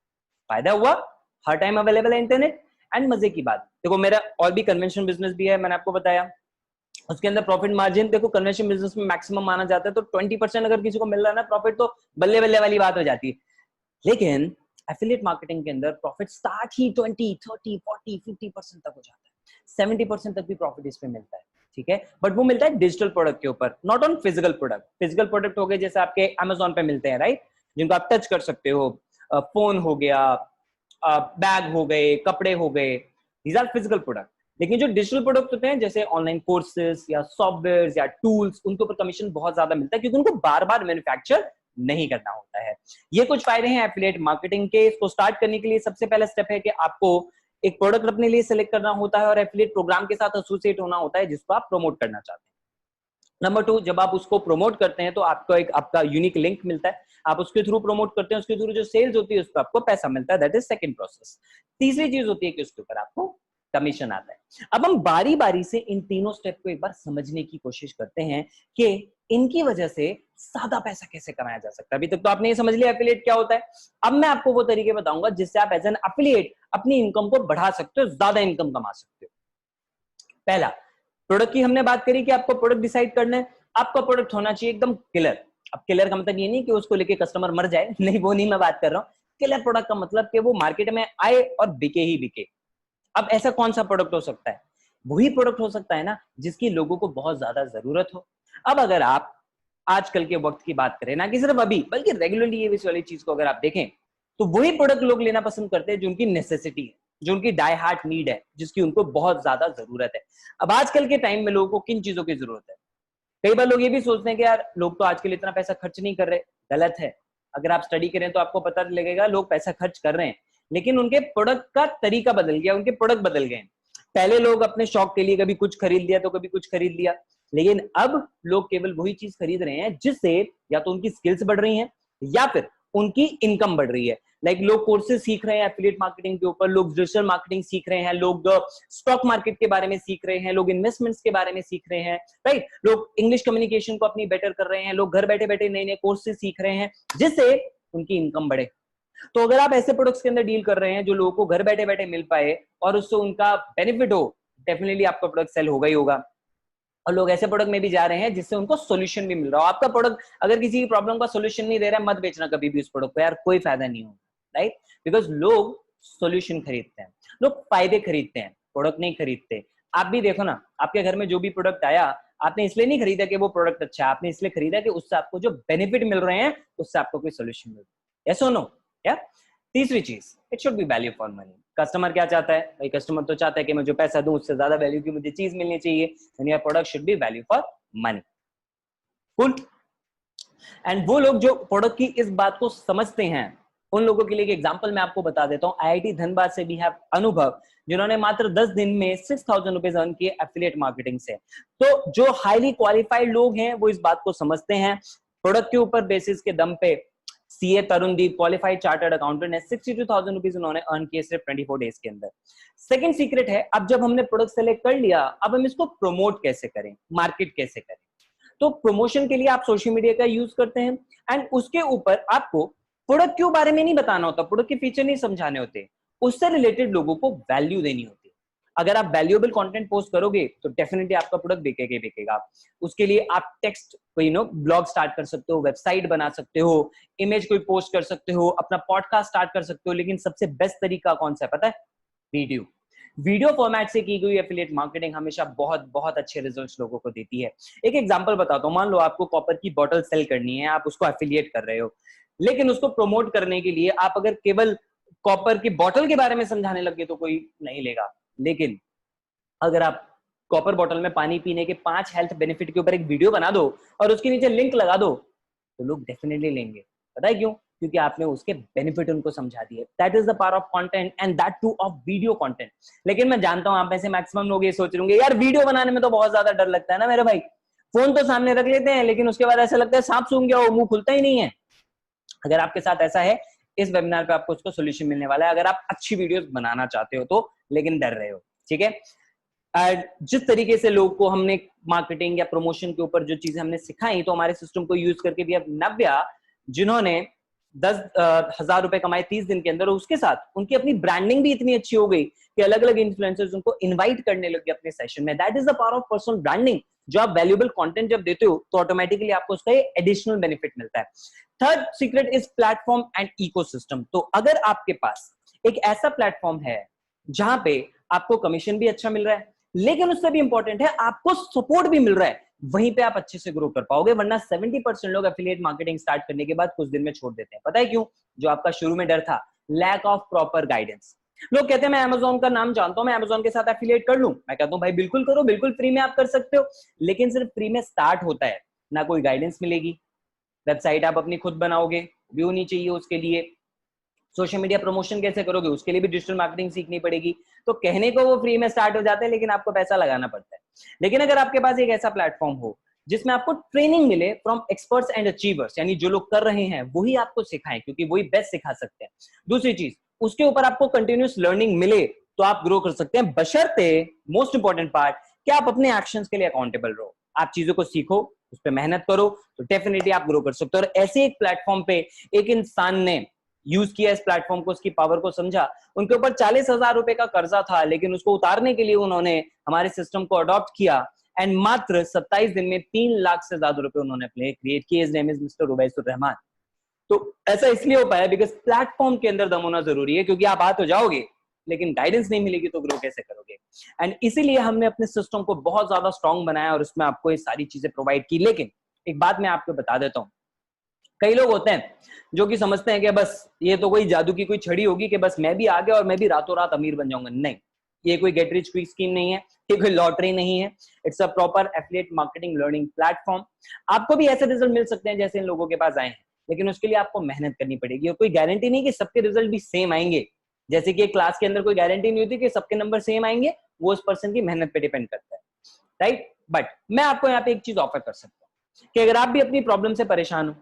Speaker 1: फायदा हुआ, हर टाइम अवेलेबल है इंटरनेट। एंड मजे की बात, देखो मेरा और भी कन्वेंशन बिजनेस भी है, मैंने आपको बताया। उसके अंदर प्रॉफिट मार्जिन देखो कन्वेंशन बिजनेस में मैक्सिमम माना जाता है, तो 20% अगर किसी को मिल रहा है ना प्रॉफिट, तो बल्ले बल्ले वाली बात हो जाती है। लेकिन एफिलिएट मार्केटिंग के अंदर प्रॉफिट स्टार्ट ही 20, 30, 40, 50% तक हो जाता है, 70% तक भी प्रॉफिट इस पे मिलता है, ठीक है। बट वो मिलता है डिजिटल प्रोडक्ट के ऊपर, not on physical product. Physical product हो गए जैसे आपके Amazon पे मिलते हैं, राइट, जिनको आप टच कर सकते हो, फोन हो गया, बैग हो गए, कपड़े हो गए, दीज आर फिजिकल प्रोडक्ट। लेकिन जो डिजिटल प्रोडक्ट होते हैं जैसे ऑनलाइन कोर्सेज या सॉफ्टवेयर या टूल्स, उनके ऊपर कमीशन बहुत ज्यादा मिलता है क्योंकि उनको बार बार मैन्युफैक्चर नहीं करना होता है। ये कुछ फायदे हैं एफिलिएट मार्केटिंग के। इसको स्टार्ट करने के लिए सबसे पहला स्टेप है कि आपको एक प्रोडक्ट अपने लिए सिलेक्ट करना होता है और एफिलिएट प्रोग्राम के साथ एसोसिएट होना होता है जिसको आप प्रमोट करना चाहते हैं। नंबर 2, जब आप उसको प्रमोट करते हैं तो आपको एक आपका यूनिक लिंक मिलता है, आप उसके थ्रू प्रमोट करते हैं, उसके थ्रू जो सेल्स होती है उस पर आपको पैसा मिलता है, दैट इज सेकंड प्रोसेस। तीसरी चीज होती है कि उसके ऊपर आपको कमीशन आता है। अब हम बारी बारी से इन तीनों स्टेप को एक बार समझने की कोशिश करते हैं कि इनकी वजह से ज्यादा पैसा कैसे कमाया जा सकता है। अभी तक तो आपने ये समझ लिया एफिलिएट क्या होता है, अब मैं आपको वो तरीके बताऊंगा जिससे आप एज एन एफिलिएट अपनी इनकम को बढ़ा सकते हो, ज्यादा इनकम कमा सकते हो। पहला, प्रोडक्ट की हमने बात करी कि आपको प्रोडक्ट डिसाइड करना है, आपका प्रोडक्ट होना चाहिए एकदम किलर। अब किलर का मतलब ये नहीं कि उसको लेके कस्टमर मर जाए, नहीं, वो नहीं मैं बात कर रहा हूं। किलर प्रोडक्ट का मतलब कि वो मार्केट में आए और बिके ही बिके। अब ऐसा कौन सा प्रोडक्ट हो सकता है? वही प्रोडक्ट हो सकता है ना जिसकी लोगों को बहुत ज्यादा जरूरत हो। अब अगर आप आजकल के वक्त की बात करें, ना कि सिर्फ अभी बल्कि रेगुलरली ये वाली चीज को अगर आप देखें तो वही प्रोडक्ट लोग लेना पसंद करते हैं जो उनकी नेसेसिटी है, जो उनकी डाई हार्ट नीड है, जिसकी उनको बहुत ज्यादा जरूरत है। अब आजकल के टाइम में लोगों को किन चीजों की जरूरत है? कई बार लोग ये भी सोचते हैं कि यार लोग तो आजकल इतना पैसा खर्च नहीं कर रहे। गलत है। अगर आप स्टडी करें तो आपको पता लगेगा लोग पैसा खर्च कर रहे हैं, लेकिन उनके प्रोडक्ट का तरीका बदल गया, उनके प्रोडक्ट बदल गए। पहले लोग अपने शौक के लिए कभी कुछ खरीद लिया तो कभी कुछ खरीद लिया, लेकिन अब लोग केवल वही चीज खरीद रहे हैं जिससे या तो उनकी स्किल्स बढ़ रही हैं या फिर उनकी इनकम बढ़ रही है। लाइक लोग कोर्सेज सीख रहे हैं एफिलिएट मार्केटिंग के ऊपर, लोग डिजिटल मार्केटिंग सीख रहे हैं, लोग स्टॉक मार्केट के बारे में सीख रहे हैं, लोग इन्वेस्टमेंट्स के बारे में सीख रहे हैं, राइट, लोग इंग्लिश कम्युनिकेशन को अपनी बेटर कर रहे हैं, लोग घर बैठे बैठे नए नए कोर्सेज सीख रहे हैं जिससे उनकी इनकम बढ़े। तो अगर आप ऐसे प्रोडक्ट्स के अंदर डील कर रहे हैं जो लोगों को घर बैठे बैठे मिल पाए और उससे उनका बेनिफिट हो, डेफिनेटली आपका प्रोडक्ट सेल होगा ही होगा। और लोग ऐसे प्रोडक्ट में भी जा रहे हैं जिससे उनको सोल्यूशन भी मिल रहा हो। आपका प्रोडक्ट अगर किसी की प्रॉब्लम का सोल्यूशन नहीं दे रहा है, मत बेचना कभी भी उस प्रोडक्ट को, यार कोई फायदा नहीं होगा, राइट, बिकॉज लोग सोल्यूशन खरीदते हैं, लोग फायदे खरीदते हैं, प्रोडक्ट नहीं खरीदते। आप भी देखो ना, आपके घर में जो भी प्रोडक्ट आया आपने इसलिए नहीं खरीदा कि वो प्रोडक्ट अच्छा है, आपने इसलिए खरीदा कि उससे आपको जो बेनिफिट मिल रहे हैं उससे आपको कोई सोल्यूशन मिल रहा है। यस और नो? या तीसरी चीज, it should be value for money. Customer क्या चाहता है भाई? कस्टमर तो चाहता है कि मैं जो पैसा दूं उससे ज्यादा वैल्यू की मुझे चीज मिलनी चाहिए, and your product should be value for money. Cool. And वो लोग जो प्रोडक्ट की इस बात को समझते हैं, उन लोगों के लिए एक एग्जांपल मैं आपको बता देता हूं। आईआईटी धनबाद से भी है अनुभव, जिन्होंने मात्र 10 दिन में 6000 रुपीज अर्न किए एफिलिएट मार्केटिंग से। तो जो हाईली क्वालिफाइड लोग हैं वो इस बात को समझते हैं। प्रोडक्ट के ऊपर बेसिस के दम पे CA Tarundeep, qualified chartered accountant है, 62,000 रुपीज उन्होंने अर्न किए सिर्फ 24 डेज के अंदर। सेकंड सीक्रेट है, अब जब हमने प्रोडक्ट सेलेक्ट कर लिया, अब हम इसको प्रमोट कैसे करें, मार्केट कैसे करें। तो प्रमोशन के लिए आप सोशल मीडिया का यूज करते हैं, एंड उसके ऊपर आपको प्रोडक्ट के बारे में नहीं बताना होता, प्रोडक्ट के फीचर नहीं समझाने होते, उससे रिलेटेड लोगों को वैल्यू देनी होती है। अगर आप वैल्यूएबल कंटेंट पोस्ट करोगे तो डेफिनेटली आपका प्रोडक्ट बिकेगा ही बिकेगा। उसके लिए आप टेक्स्ट ब्लॉग स्टार्ट कर सकते हो, वेबसाइट बना सकते हो, इमेज कोई पोस्ट कर सकते हो, अपना पॉडकास्ट स्टार्ट कर सकते हो, लेकिन सबसे बेस्ट तरीका कौन सा है पता है? वीडियो। वीडियो फॉर्मेट से की गई एफिलिएट मार्केटिंग हमेशा बहुत बहुत अच्छे रिजल्ट्स लोगों को देती है। एक एग्जांपल बताता हूं, मान लो आपको कॉपर की बोतल सेल करनी है, आप उसको एफिलिएट कर रहे हो, लेकिन उसको प्रमोट करने के लिए आप अगर केवल कॉपर की बोतल के बारे में समझाने लगे तो कोई नहीं लेगा। लेकिन अगर आप कॉपर बोतल में पानी पीने के 5 हेल्थ बेनिफिट के ऊपर एक वीडियो बना दो और उसके नीचे लिंक लगा दो तो लोग डेफिनेटली लेंगे। पता है क्यों? क्योंकि आपने उसके बेनिफिट उनको समझा दिए। That is the power of content, and that two of video content. लेकिन मैं जानता हूं आप में से मैक्सिमम लोग ये सोच रहे होंगे, यार वीडियो बनाने में तो बहुत ज्यादा डर लगता है ना मेरे भाई, फोन तो सामने रख लेते हैं लेकिन उसके बाद ऐसा लगता है सांप सूंघ गया हो, मुंह खुलता ही नहीं है। अगर आपके साथ ऐसा है, इस वेबिनार पे आपको उसको सोल्यूशन मिलने वाला है, अगर आप अच्छी वीडियोस बनाना चाहते हो तो, लेकिन डर रहे हो, ठीक है। जिस तरीके से लोग को हमने मार्केटिंग या प्रमोशन के ऊपर जो चीजें हमने सिखाई, तो हमारे सिस्टम को यूज करके भी अब नव्या, जिन्होंने 10,000 रुपए कमाए 30 दिन के अंदर, उसके साथ उनकी अपनी ब्रांडिंग भी इतनी अच्छी हो गई कि अलग अलग इन्फ्लुएंसर्स उनको इनवाइट करने लगे अपने सेशन में। That is the power of personal branding. जो आप वैल्यूएबल कंटेंट जब देते हो तो ऑटोमेटिकली आपको उसका एडिशनल बेनिफिट मिलता है। Third secret is platform and ecosystem. तो अगर आपके पास एक ऐसा प्लेटफॉर्म है जहां पे आपको कमीशन भी अच्छा मिल रहा है, लेकिन उससे भी इंपॉर्टेंट है आपको सपोर्ट भी मिल रहा है, वहीं पे आप अच्छे से ग्रो कर पाओगे। वरना 70% लोग एफिलिएट मार्केटिंग स्टार्ट करने के बाद कुछ दिन में छोड़ देते हैं। पता है क्यों? जो आपका शुरू में डर था, लैक ऑफ प्रॉपर गाइडेंस। लोग कहते हैं मैं अमेजोन का नाम जानता हूं, मैं अमेजोन के साथ एफिलिएट कर लूं। मैं कहता हूं भाई बिल्कुल करो, बिल्कुल फ्री में आप कर सकते हो, लेकिन सिर्फ फ्री में स्टार्ट होता है, ना कोई गाइडेंस मिलेगी। वेबसाइट आप अपनी खुद बनाओगे, भी होनी चाहिए उसके लिए। सोशल मीडिया प्रमोशन कैसे करोगे, उसके लिए भी डिजिटल मार्केटिंग सीखनी पड़ेगी। तो कहने को वो फ्री में स्टार्ट हो जाते हैं, लेकिन आपको पैसा लगाना पड़ता है। लेकिन अगर आपके पास एक ऐसा प्लेटफॉर्म हो जिसमें आपको ट्रेनिंग मिले फ्रॉम एक्सपर्ट्स एंड अचीवर्स, यानी जो लोग कर रहे हैं वही आपको सिखाएं, क्योंकि वही बेस्ट सिखा सकते हैं। दूसरी चीज, उसके ऊपर आपको कंटिन्यूस लर्निंग मिले, तो आप ग्रो कर सकते हैं, बशर्ते मोस्ट इंपॉर्टेंट पार्ट कि आप अपने एक्शंस के लिए अकाउंटेबल रहो। आप चीजों को सीखो, उस पर मेहनत करो, तो डेफिनेटली आप ग्रो कर सकते हो। और ऐसे एक प्लेटफॉर्म पे एक इंसान ने यूज किया इस प्लेटफॉर्म को, उसकी पावर को समझा। उनके ऊपर 40,000 रुपए का कर्जा था, लेकिन उसको उतारने के लिए उन्होंने हमारे सिस्टम को अडॉप्ट किया एंड मात्र 27 दिन में 3 लाख से ज्यादा रुपए उन्होंने अपने क्रिएट किए। His name is mister Rubaisur Rahman. तो ऐसा इसलिए हो पाया बिकॉज प्लेटफॉर्म के अंदर दम होना जरूरी है, क्योंकि आप आ तो जाओगे लेकिन गाइडेंस नहीं मिलेगी तो ग्रो कैसे करोगे। एंड इसीलिए हमने अपने सिस्टम को बहुत ज्यादा स्ट्रांग बनाया और उसमें आपको ये सारी चीजें प्रोवाइड की। लेकिन एक बात मैं आपको बता देता हूं, कई लोग होते हैं जो कि समझते हैं कि बस ये तो कोई जादू की कोई छड़ी होगी कि बस मैं भी आ गया और मैं भी रातों रात अमीर बन जाऊंगा। नहीं, ये कोई गेट रिच क्विक स्कीम नहीं है, ये कोई लॉटरी नहीं है। It's a proper affiliate marketing learning platform. आपको भी ऐसे रिजल्ट मिल सकते हैं जैसे इन लोगों के पास आए हैं, लेकिन उसके लिए आपको मेहनत करनी पड़ेगी। और कोई गारंटी नहीं कि सबके रिजल्ट भी सेम आएंगे। जैसे कि क्लास के अंदर कोई गारंटी नहीं होती कि सबके नंबर सेम आएंगे, वो उस पर्सन की मेहनत पे डिपेंड करता है, राइट। बट मैं आपको यहाँ पे एक चीज ऑफर कर सकता हूँ कि अगर आप भी अपनी प्रॉब्लम से परेशान हो,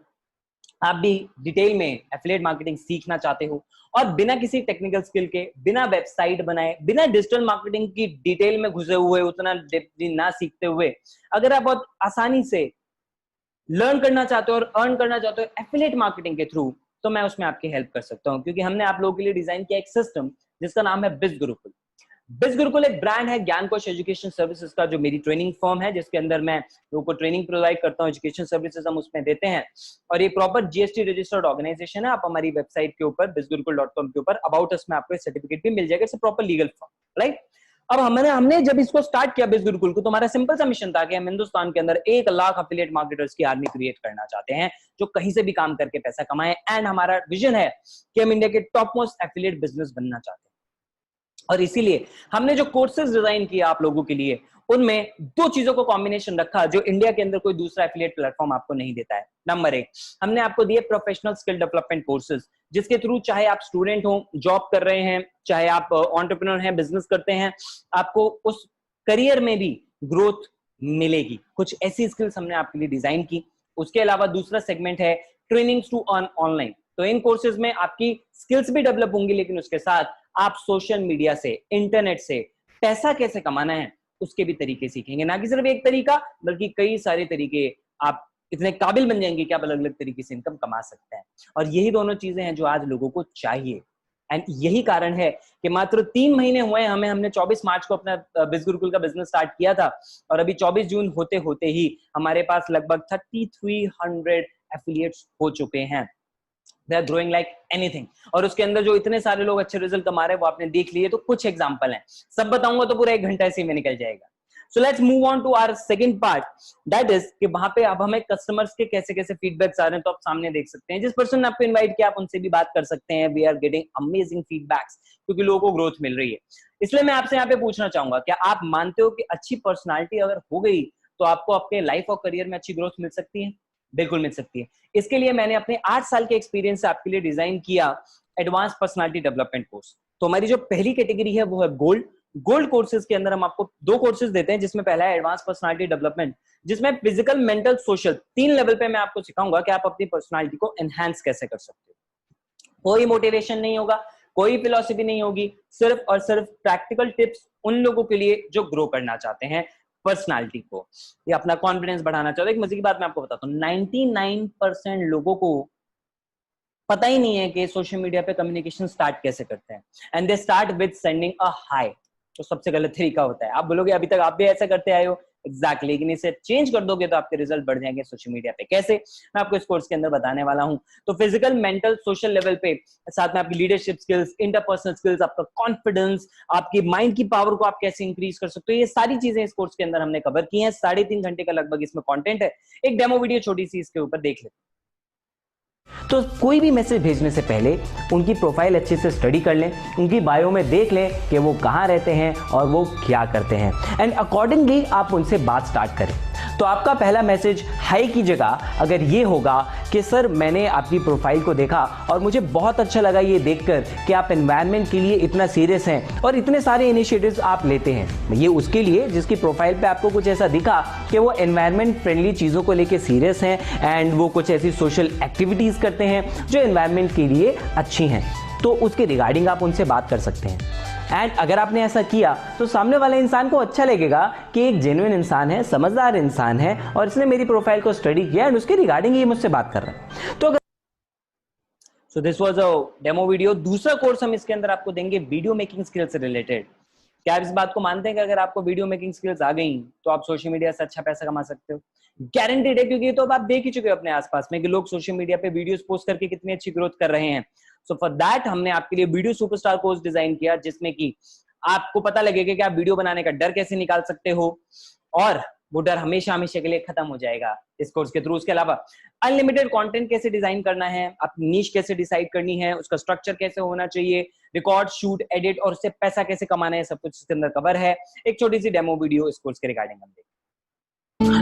Speaker 1: आप भी डिटेल में एफिलिएट मार्केटिंग सीखना चाहते हो और बिना किसी टेक्निकल स्किल के, बिना वेबसाइट बनाए, बिना डिजिटल मार्केटिंग की डिटेल में घुसे हुए, उतना डेप्थली ना सीखते हुए, अगर आप बहुत आसानी से लर्न करना चाहते हो और अर्न करना चाहते हो एफिलिएट मार्केटिंग के थ्रू, तो मैं उसमें आपकी हेल्प कर सकता हूं। क्योंकि हमने आप लोगों के लिए डिजाइन किया एक सिस्टम जिसका नाम है बिज गुरुकुल। बिज गुरुकुल एक ब्रांड है ज्ञानकोश एजुकेशन सर्विसेज का, जो मेरी ट्रेनिंग फर्म है, जिसके अंदर मैं लोगों को ट्रेनिंग प्रोवाइड करता हूँ, एजुकेशन सर्विसेज हम उसमें देते हैं। और ये प्रॉपर जीएसटी रजिस्टर्ड ऑर्गेनाइजेशन है। आप हमारी वेबसाइट के ऊपर bizgurukul.com के ऊपर अबाउट अस में आपको सर्टिफिकेट भी मिल जाएगा। It's a proper legal firm, right. अब हमने जब इसको स्टार्ट किया बिज गुरुकुल को, तो हमारा सिंपल सा मिशन था कि हम हिंदुस्तान के अंदर 1 लाख एफिलिएट मार्केटर्स की आर्मी क्रिएट करना चाहते हैं, जो कहीं से भी काम करके पैसा कमाएं। एंड हमारा विजन है कि हम इंडिया के टॉप मोस्ट एफिलिएट बिजनेस बनना चाहते हैं। और इसीलिए हमने जो कोर्सेज डिजाइन किया आप लोगों के लिए, उनमें 2 चीजों को कॉम्बिनेशन रखा जो इंडिया के अंदर कोई दूसरा एफिलिएट प्लेटफॉर्म आपको नहीं देता है। नंबर 1, हमने आपको दिए प्रोफेशनल स्किल डेवलपमेंट कोर्सेज, जिसके थ्रू चाहे आप स्टूडेंट हो, जॉब कर रहे हैं, चाहे आप एंटरप्रेन्योर हैं, बिजनेस करते हैं, आपको उस करियर में भी ग्रोथ मिलेगी। कुछ ऐसी स्किल्स हमने आपके लिए डिजाइन की। उसके अलावा दूसरा सेगमेंट है ट्रेनिंग्स टू अर्न ऑनलाइन। तो इन कोर्सेज में आपकी स्किल्स भी डेवलप होंगी, लेकिन उसके साथ आप सोशल मीडिया से, इंटरनेट से पैसा कैसे कमाना है उसके भी तरीके सीखेंगे। ना कि सिर्फ एक तरीका, बल्कि कई सारे तरीके। आप इतने काबिल बन जाएंगे कि आप अलग अलग तरीके से इनकम कमा सकते हैं। और यही दोनों चीजें हैं जो आज लोगों को चाहिए। एंड यही कारण है कि मात्र 3 महीने हुए हमने 24 मार्च को अपना बिज गुरुकुल का बिजनेस स्टार्ट किया था, और अभी 24 जून होते होते ही हमारे पास लगभग 3300 एफिलिएट्स हो चुके हैं। They are growing like anything। और उसके अंदर जो इतने सारे लोग अच्छे रिजल्ट कमा रहे हैं वो आपने देख लिए। तो कुछ एग्जांपल हैं, सब बताऊंगा तो पूरा 1 घंटा इसी में निकल जाएगा। So let's move on to our second part, that is कि वहां पे अब हमें कस्टमर्स के कैसे कैसे फीडबैक्स आ रहे हैं, तो आप सामने देख सकते हैं। जिस पर्सन ने आपको इनवाइट किया आप उनसे भी बात कर सकते हैं। We are getting amazing feedbacks, क्योंकि लोगों को ग्रोथ मिल रही है। इसलिए मैं आपसे यहाँ पे पूछना चाहूंगा, क्या आप मानते हो कि अच्छी पर्सनालिटी अगर हो गई तो आपको आपके लाइफ और करियर में अच्छी ग्रोथ मिल सकती है? बिल्कुल मिल सकती है। इसके लिए मैंने अपने 8 साल के एक्सपीरियंस से आपके लिए डिजाइन किया एडवांस पर्सनालिटी डेवलपमेंट कोर्स। तो हमारी जो पहली कैटेगरी है वो है गोल्ड। गोल्ड कोर्सेज के अंदर हम आपको 2 कोर्सेज देते हैं, जिसमें पहला है एडवांस पर्सनालिटी डेवलपमेंट, जिसमें फिजिकल, मेंटल, सोशल 3 लेवल पे मैं आपको सिखाऊंगा कि आप अपनी पर्सनालिटी को एनहांस कैसे कर सकते हो। कोई मोटिवेशन नहीं होगा, कोई फिलॉसफी नहीं होगी, सिर्फ और सिर्फ प्रैक्टिकल टिप्स उन लोगों के लिए जो ग्रो करना चाहते हैं पर्सनालिटी को, या अपना कॉन्फिडेंस बढ़ाना चाहते हैं। एक मजे की बात मैं आपको बताता हूँ, 99% लोगों को पता ही नहीं है कि सोशल मीडिया पे कम्युनिकेशन स्टार्ट कैसे करते हैं। And they start with sending a hi. तो सबसे गलत तरीका होता है। आप बोलोगे अभी तक आप भी ऐसा करते आए हो, एग्जैक्टली, लेकिन इसे चेंज कर दोगे तो आपके रिजल्ट बढ़ जाएंगे सोशल मीडिया पे। कैसे, मैं आपको इस कोर्स के अंदर बताने वाला हूं। तो फिजिकल, मेंटल, सोशल लेवल पे, साथ में आपकी लीडरशिप स्किल्स, इंटरपर्सनल स्किल्स, आपका कॉन्फिडेंस, आपकी माइंड की पावर को आप कैसे इंक्रीज कर सकते हो, ये सारी चीजें इस कोर्स के अंदर हमने कवर की हैं। 3.5 घंटे का लगभग इसमें कंटेंट है। एक डेमो वीडियो छोटी सी इसके ऊपर देख लेते। तो कोई भी मैसेज भेजने से पहले उनकी प्रोफाइल अच्छे से स्टडी कर लें, उनकी बायो में देख लें कि वो कहाँ रहते हैं और वो क्या करते हैं, एंड अकॉर्डिंगली आप उनसे बात स्टार्ट करें। तो आपका पहला मैसेज हाय की जगह अगर ये होगा कि सर मैंने आपकी प्रोफाइल को देखा और मुझे बहुत अच्छा लगा ये देखकर कि आप एनवायरनमेंट के लिए इतना सीरियस हैं और इतने सारे इनिशिएटिव्स आप लेते हैं। ये उसके लिए जिसकी प्रोफाइल पे आपको कुछ ऐसा दिखा कि वो एनवायरनमेंट फ्रेंडली चीज़ों को लेके सीरियस हैं एंड वो कुछ ऐसी सोशल एक्टिविटीज़ करते हैं जो एनवायरनमेंट के लिए अच्छी हैं, तो उसके रिगार्डिंग आप उनसे बात कर सकते हैं। एंड अगर आपने ऐसा किया तो सामने वाले इंसान को अच्छा लगेगा कि एक जेन्युइन इंसान है, समझदार इंसान है और इसने मेरी प्रोफाइल को स्टडी किया एंड उसके रिगार्डिंग ये मुझसे बात कर रहा है। तो so this was a demo video. दूसरा कोर्स हम इसके अंदर आपको देंगे वीडियो मेकिंग स्किल्स से रिलेटेड। क्या आप इस बात को मानते हैं कि अगर आपको वीडियो मेकिंग स्किल्स आ गई तो आप सोशल मीडिया से अच्छा पैसा कमा सकते हो? गारंटीड है, क्योंकि तो अब आप देख ही चुके हो अपने आसपास में कि लोग सोशल मीडिया पे वीडियोस पोस्ट करके कितनी अच्छी ग्रोथ कर रहे हैं। सो फॉर दैट हमने आपके लिए वीडियो सुपरस्टार कोर्स डिजाइन किया, जिसमें कि आपको पता लगेगा कि आप वीडियो बनाने का डर कैसे निकाल सकते हो और वो डर हमेशा हमेशा के लिए खत्म हो जाएगा इस कोर्स के थ्रू। उसके अलावा अनलिमिटेड कंटेंट कैसे डिजाइन करना है, अपनी नीश कैसे डिसाइड करनी है, उसका स्ट्रक्चर कैसे होना चाहिए, रिकॉर्ड, शूट, एडिट और उससे पैसा कैसे कमाना है, सब कुछ इसके अंदर कवर है। एक छोटी सी डेमो वीडियो इस कोर्स के रिगार्डिंग हम देखें।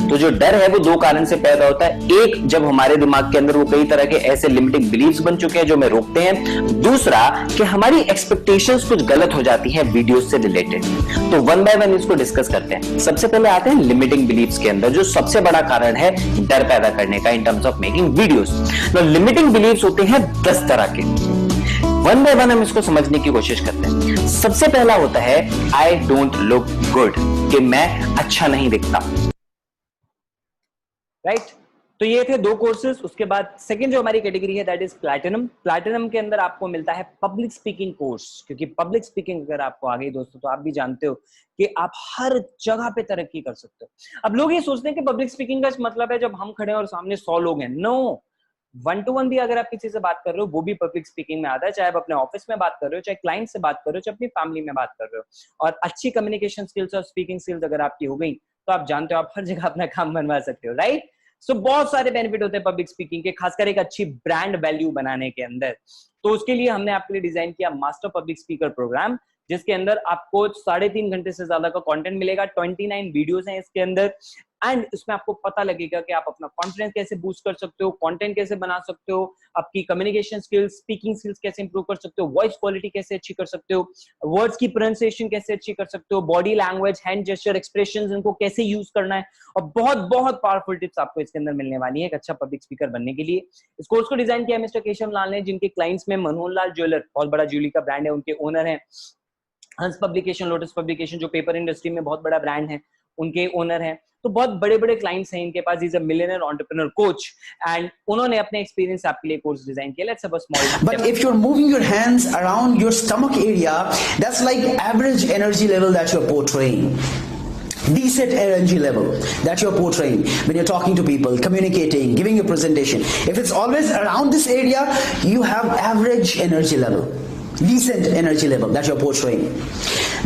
Speaker 2: तो जो डर है वो दो कारण से पैदा होता है। एक, जब हमारे दिमाग के अंदर वो कई तरह के ऐसे लिमिटिंग बिलीफ्स बन चुके हैं जो हमें रोकते हैं। दूसरा, कि हमारी एक्सपेक्टेशंस कुछ गलत हो जाती हैं वीडियोस से रिलेटेड। तो वन बाय वन इसको डिस्कस करते हैं। सबसे पहले आते हैं लिमिटिंग बिलीफ्स के अंदर, जो सबसे बड़ा कारण है डर पैदा करने का in terms of making videos. तो लिमिटिंग बिलीफ्स होते हैं 10 तरह के। वन बाय वन हम इसको समझने की कोशिश करते हैं। सबसे पहला होता है आई डोंट लुक गुड, कि मैं अच्छा नहीं दिखता।
Speaker 1: राइट, तो ये थे दो कोर्सेज। उसके बाद सेकंड जो हमारी कैटेगरी है दैट इज प्लैटिनम। प्लैटिनम के अंदर आपको मिलता है पब्लिक स्पीकिंग कोर्स, क्योंकि पब्लिक स्पीकिंग अगर आपको आ गई दोस्तों तो आप भी जानते हो कि आप हर जगह पे तरक्की कर सकते हो। अब लोग ये सोचते हैं कि पब्लिक स्पीकिंग का मतलब है जब हम खड़े हैं और सामने 100 लोग हैं। नो, 1-to-1 भी अगर आप किसी से बात कर रहे हो वो भी पब्लिक स्पीकिंग में आता है। चाहे आप अपने ऑफिस में बात कर रहे हो, चाहे क्लाइंट से बात कर रहे हो, चाहे अपनी फैमिली में बात कर रहे हो। और अच्छी कम्युनिकेशन स्किल्स और स्पीकिंग स्किल्स अगर आपकी हो गई तो आप जानते हो आप हर जगह अपना काम बनवा सकते हो। राइट, सो बहुत सारे बेनिफिट होते हैं पब्लिक स्पीकिंग के, खासकर एक अच्छी ब्रांड वैल्यू बनाने के अंदर। तो उसके लिए हमने आपके लिए डिजाइन किया मास्टर पब्लिक स्पीकर प्रोग्राम, जिसके अंदर आपको 3.5 घंटे से ज्यादा का कंटेंट मिलेगा। 29 वीडियोस हैं इसके अंदर एंड इसमें आपको पता लगेगा कि आप अपना कॉन्फिडेंस कैसे बूस्ट कर सकते हो, कंटेंट कैसे बना सकते हो, आपकी कम्युनिकेशन स्किल्स, स्पीकिंग स्किल्स कैसे इंप्रूव कर सकते हो, वॉइस क्वालिटी कैसे अच्छी कर सकते हो, वर्ड्स की प्रोनाउंसिएशन कैसे अच्छी कर सकते हो, body language, hand gesture, expressions, इनको कैसे यूज करना है। और बहुत बहुत पावरफुल टिप्स आपको इसके अंदर मिलने वाली है एक अच्छा पब्लिक स्पीकर बनने के लिए। इस कोर्स को डिजाइन किया मिस्टर केशव लाल ने, जिनके क्लाइंट्स में मनोहर लाल ज्वेलर, बहुत बड़ा ज्वेलरी का ब्रांड है, उनके ओनर हैं। हंस पब्लिकेशन, लोटस पब्लिकेशन जो पेपर इंडस्ट्री में बहुत बड़ा ब्रांड है, उनके ओनर हैं। तो बहुत बड़े बड़े क्लाइंट्स हैं इनके पास। Is a millionaire entrepreneur coach and उन्होंने अपने एक्सपीरियंस आपके लिए कोर्स डिजाइन किया। Let's have a small
Speaker 3: But if you're moving your hands around your stomach area, that's like average energy level that you're portraying. Decent energy level that you're portraying when you're talking to people, communicating, giving a presentation. If it's always around this area, you have average energy level. Decent energy level that you're portraying.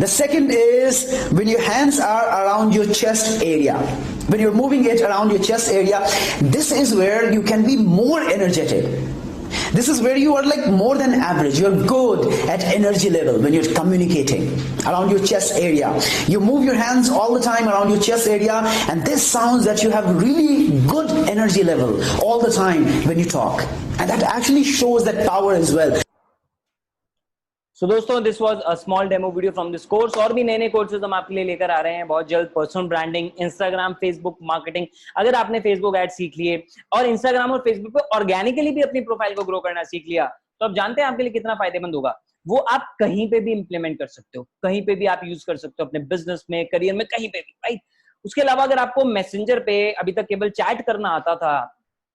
Speaker 3: The second is when your hands are around your chest area. When you're moving it around your chest area, this is where you can be more energetic. This is where you are like more than average. You're good at energy level when you're communicating around your chest area. You move your hands all the time around your chest area, and this sounds that you have really good energy level all the time when you talk. And that actually shows that power as well.
Speaker 1: So दोस्तों, this was a small demo video from this course. और भी नए नए courses हम आपके लिए लेकर आ रहे हैं बहुत जल्द। Personal branding, Instagram, Facebook marketing. अगर आपने फेसबुक एड सीख लिए और इंस्टाग्राम और फेसबुक पे ऑर्गेनिकली भी अपनी प्रोफाइल को ग्रो करना सीख लिया तो आप जानते हैं आपके लिए कितना फायदेमंद होगा। वो आप कहीं पे भी इंप्लीमेंट कर सकते हो, कहीं पे भी आप यूज कर सकते हो, अपने बिजनेस में, करियर में, कहीं पे भी। राइट, उसके अलावा अगर आपको मैसेंजर पे अभी तक केवल चैट करना आता था